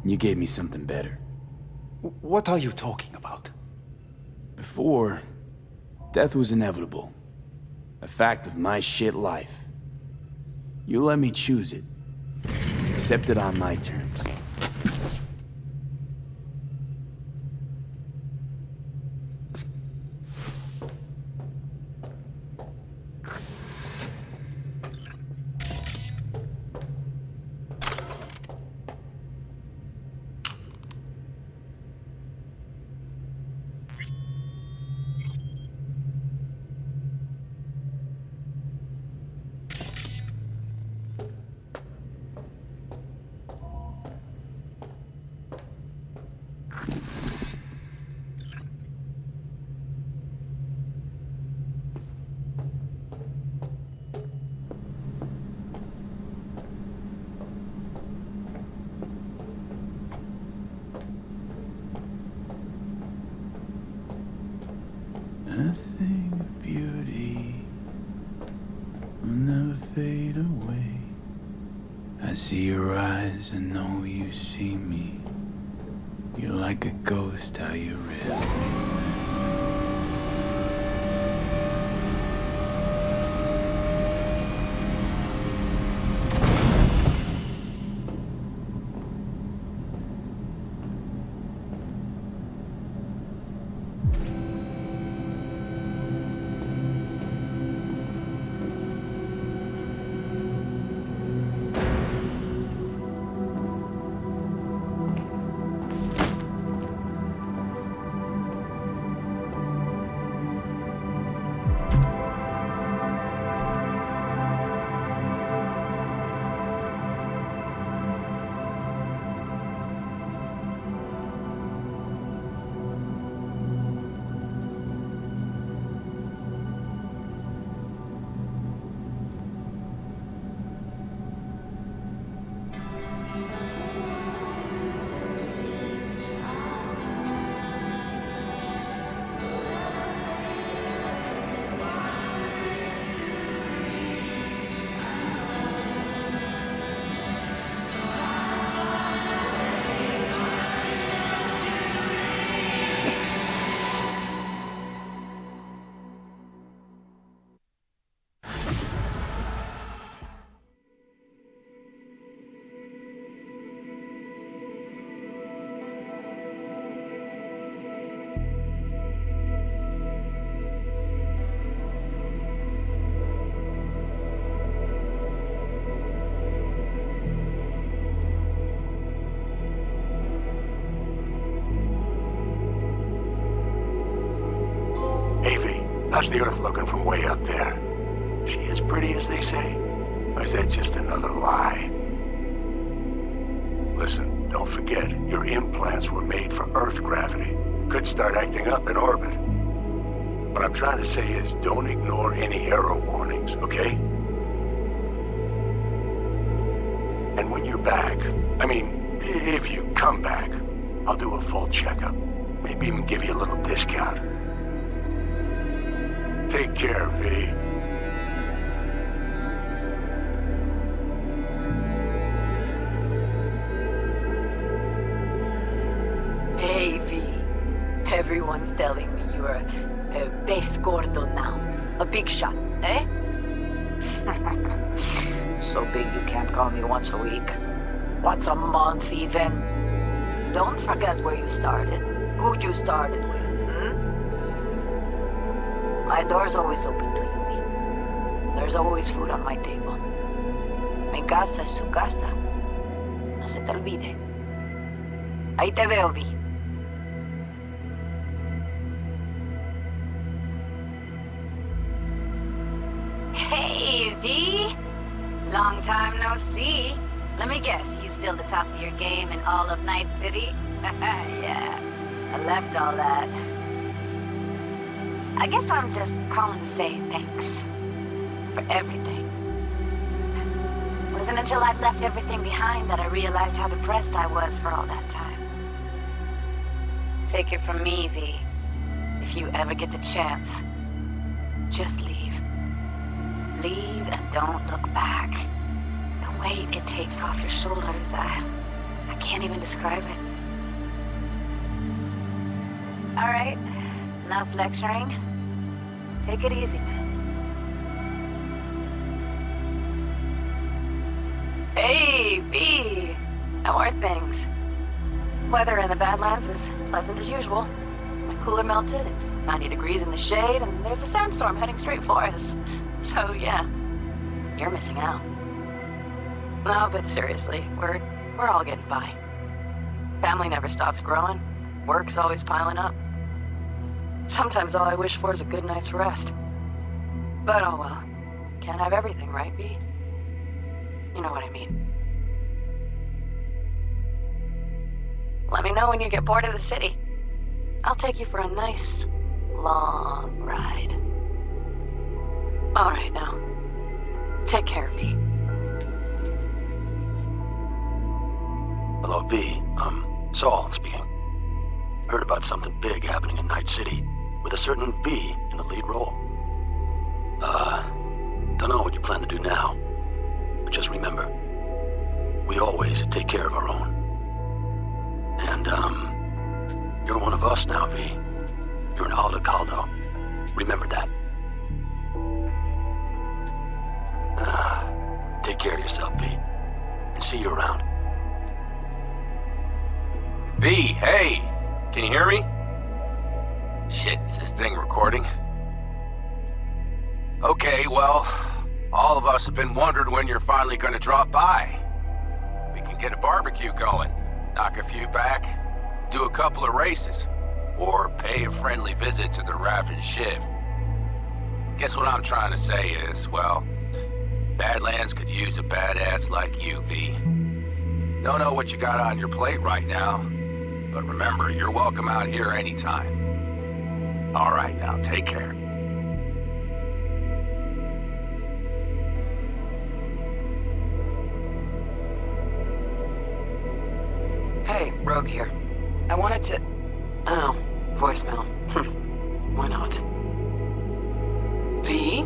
you gave me something better. What are you talking about? Before, death was inevitable. A fact of my shit life. You let me choose it. Accept it on my terms. Nothing of beauty will never fade away. I see your eyes and know you see me. You're like a ghost, how you really. How's the Earth looking from way up there? She as pretty as they say? Or is that just another lie? Listen, don't forget, your implants were made for Earth gravity. Could start acting up in orbit. What I'm trying to say is, don't ignore any error warnings, okay? And when you're back, I mean, if you come back, I'll do a full checkup. Maybe even give you a little discount. Take care, V. Hey, V. Everyone's telling me you're a base gordo now. A big shot, eh? So big you can't call me once a week. Once a month, even. Don't forget where you started. Who you started with, My door's always open to you, V. There's always food on my table. Mi casa es su casa. No se te olvide. Ahí te veo, V. Hey, V! Long time no see. Let me guess, you still the top of your game in all of Night City? Yeah, I left all that. I guess I'm just calling to say thanks. For everything. Wasn't until I'd left everything behind that I realized how depressed I was for all that time. Take it from me, V. If you ever get the chance, just leave. Leave and don't look back. The weight it takes off your shoulders, I can't even describe it. All right, enough lecturing. Take it easy, man. Hey, V! How are things? Weather in the Badlands is pleasant as usual. My cooler melted, it's 90 degrees in the shade, and there's a sandstorm heading straight for us. So, yeah, you're missing out. No, but seriously, we're all getting by. Family never stops growing. Work's always piling up. Sometimes all I wish for is a good night's rest. But oh well. Can't have everything, right, V? You know what I mean. Let me know when you get bored of the city. I'll take you for a nice, long ride. All right, now. Take care, V. Hello, V. Saul speaking. Heard about something big happening in Night City. with a certain V in the lead role. Don't know what you plan to do now, but just remember, we always take care of our own. And, you're one of us now, V. You're an Aldo Caldo. Remember that. Take care of yourself, V. And see you around. V, hey! Can you hear me? Shit, is this thing recording? Okay, well, all of us have been wondering when you're finally gonna drop by. We can get a barbecue going, knock a few back, do a couple of races, or pay a friendly visit to the Raff and Shiv. Guess what I'm trying to say is, well, Badlands could use a badass like you, V. Don't know what you got on your plate right now, but remember, you're welcome out here anytime. All right, now, take care. Hey, Rogue here. I wanted to... Oh, voicemail. Why not? V?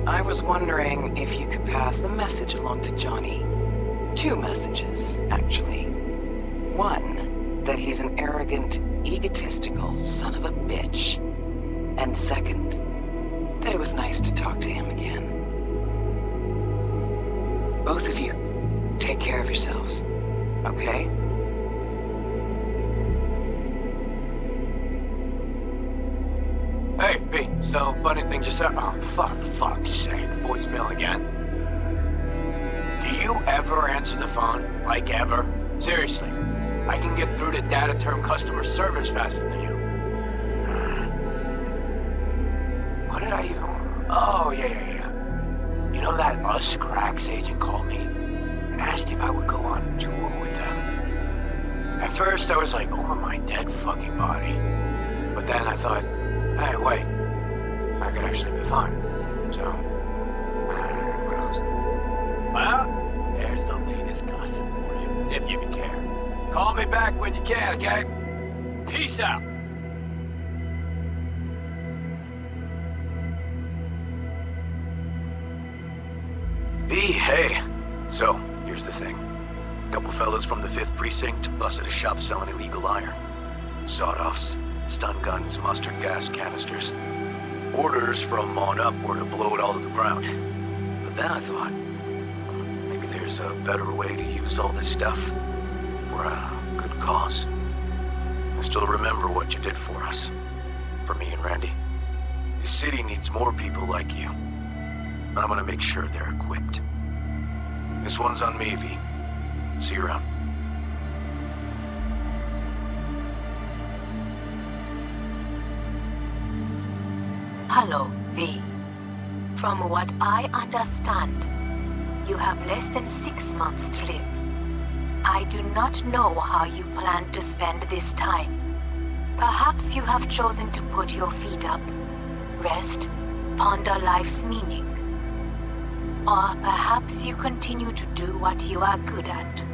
I was wondering if you could pass the message along to Johnny. 2 messages, actually. 1, that he's an arrogant, egotistical son of a bitch. And 2nd, that it was nice to talk to him again. Both of you, take care of yourselves, okay? Hey, V, so funny thing just said. Oh, fuck's sake, voicemail again. Do you ever answer the phone? Like ever? Seriously, I can get through to data term customer service faster than you. What did I even... Oh, yeah. You know that Us Cracks agent called me and asked if I would go on tour with them. At first, I was like, over my dead fucking body. But then I thought, hey, wait, I could actually be fun. So, what else? Well, there's the latest gossip for you, if you even care. Call me back when you can, okay? Peace out. B, hey. So, here's the thing. A couple fellas from the 5th Precinct busted a shop selling illegal iron. Sawed-offs, stun guns, mustard gas canisters. Orders from on up were to blow it all to the ground. But then I thought, maybe there's a better way to use all this stuff for a good cause. I still remember what you did for us. For me and Randy. The city needs more people like you. And I'm gonna make sure they're equipped. This one's on me, V. See you around. Hello, V. From what I understand, you have less than 6 months to live. I do not know how you plan to spend this time. Perhaps you have chosen to put your feet up, rest, ponder life's meaning. Or perhaps you continue to do what you are good at.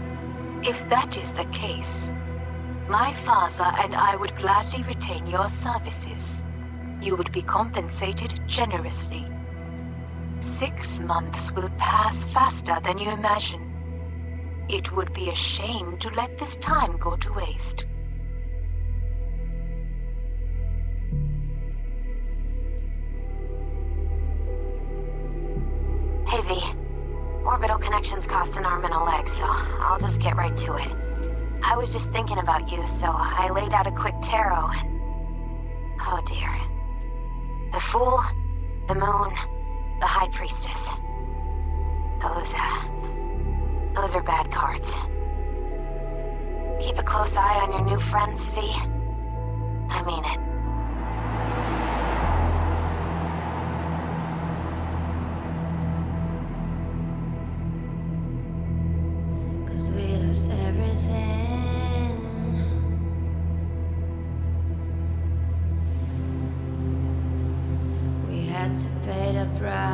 If that is the case, my father and I would gladly retain your services. You would be compensated generously. 6 months will pass faster than you imagine. It would be a shame to let this time go to waste. Hey, V. Orbital connections cost an arm and a leg, so I'll just get right to it. I was just thinking about you, so I laid out a quick tarot and... Oh dear. The Fool, the Moon, the High Priestess. Those are bad cards. Keep a close eye on your new friends, V. I mean it. We lost everything. We had to pay the price.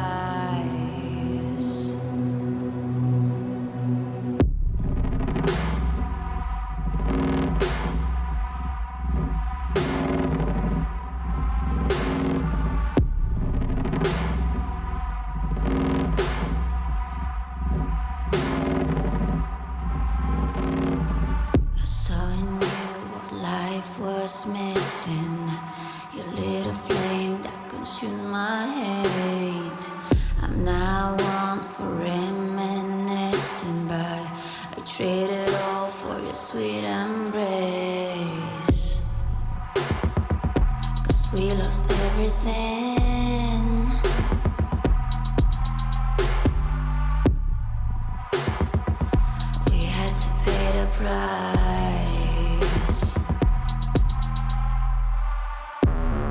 everything. We had to pay the price.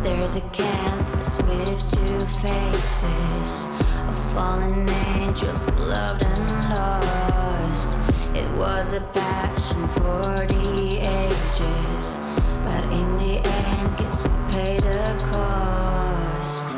There's a canvas with two faces of fallen angels who loved and lost. It was a passion for the ages, but in the end, guess we paid the cost.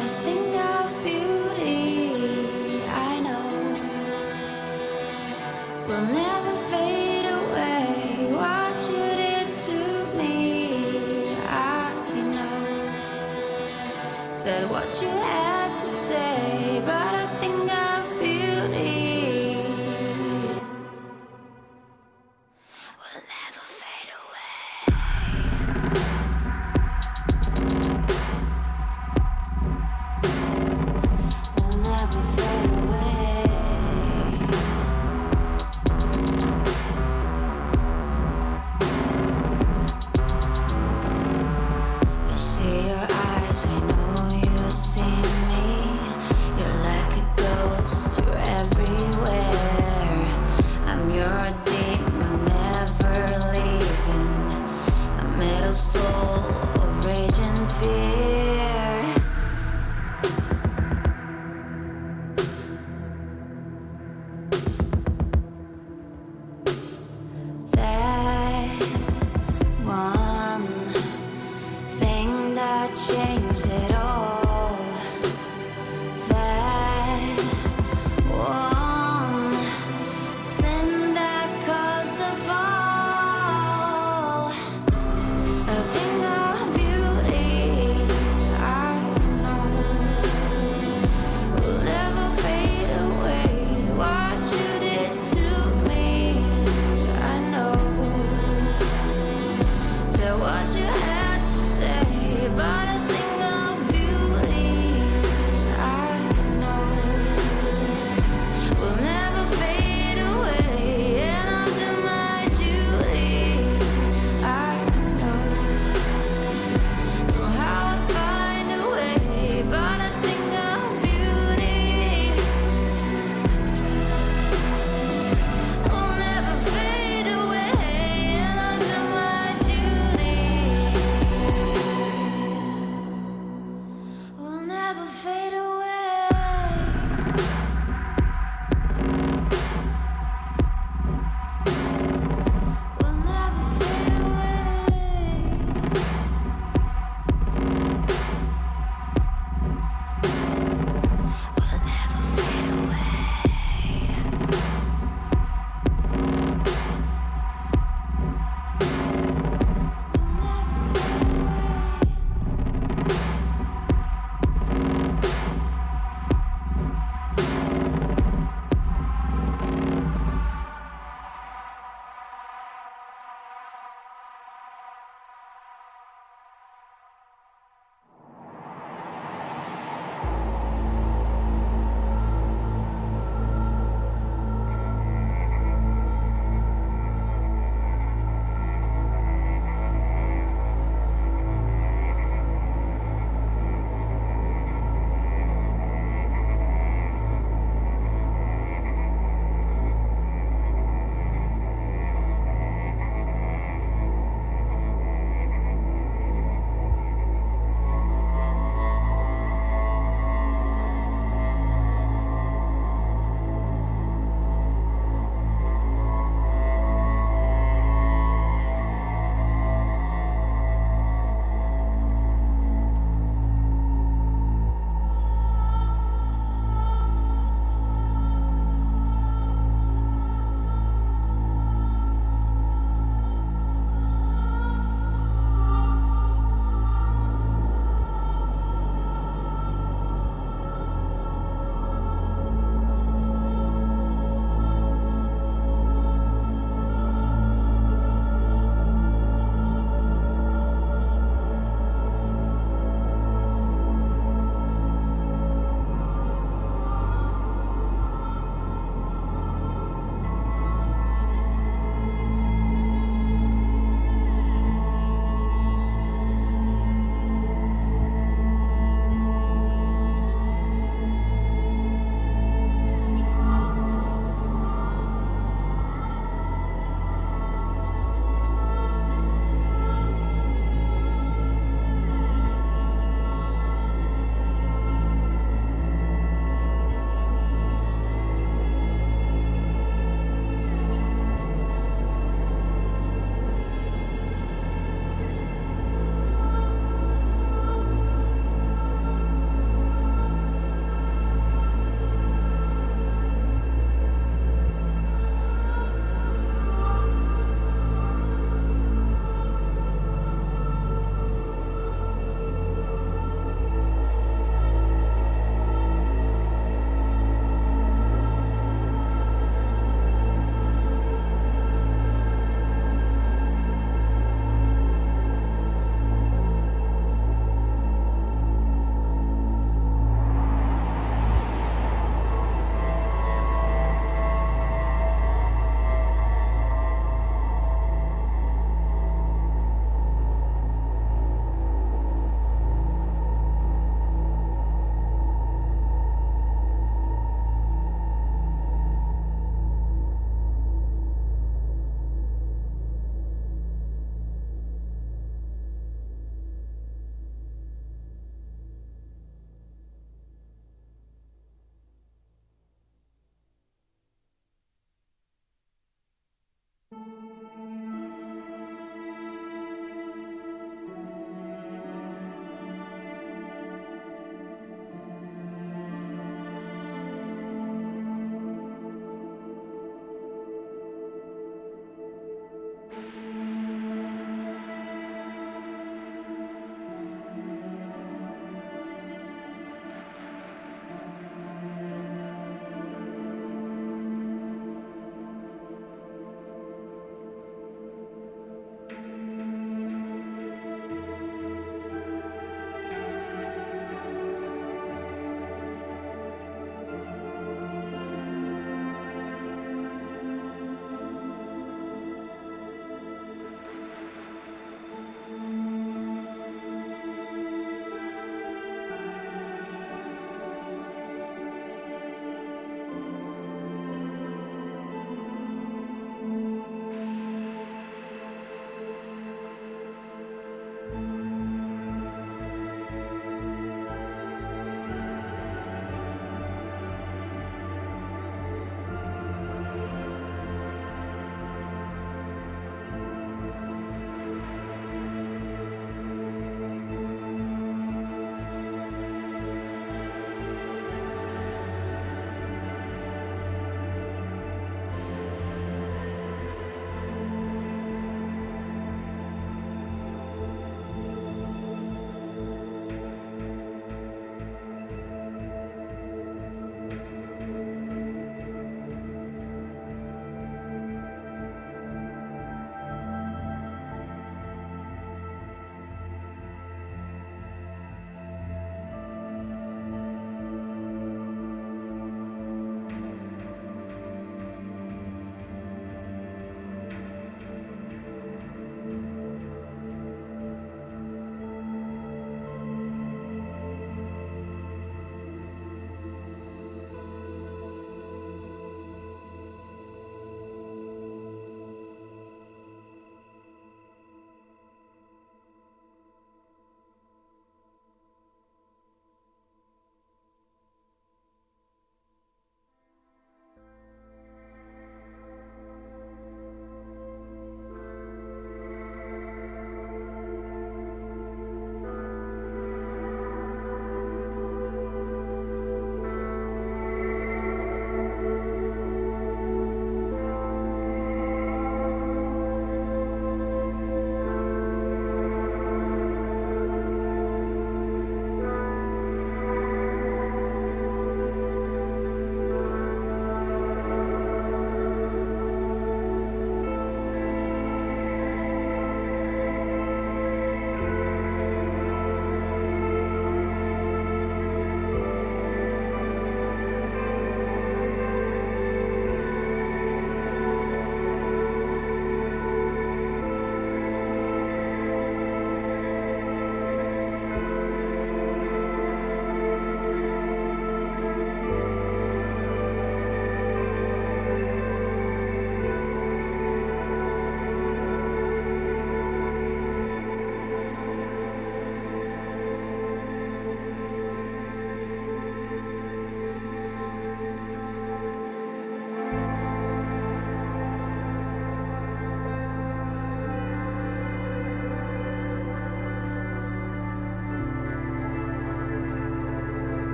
A thing of beauty, I know, will never fade away. What you did to me, I know. Said what you had to say, but a thing of beauty will never fade away. Will never fade away. I see your eyes, I know you see me. You're like a ghost, you're everywhere.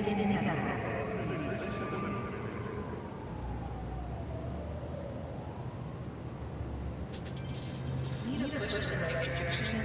in heaven.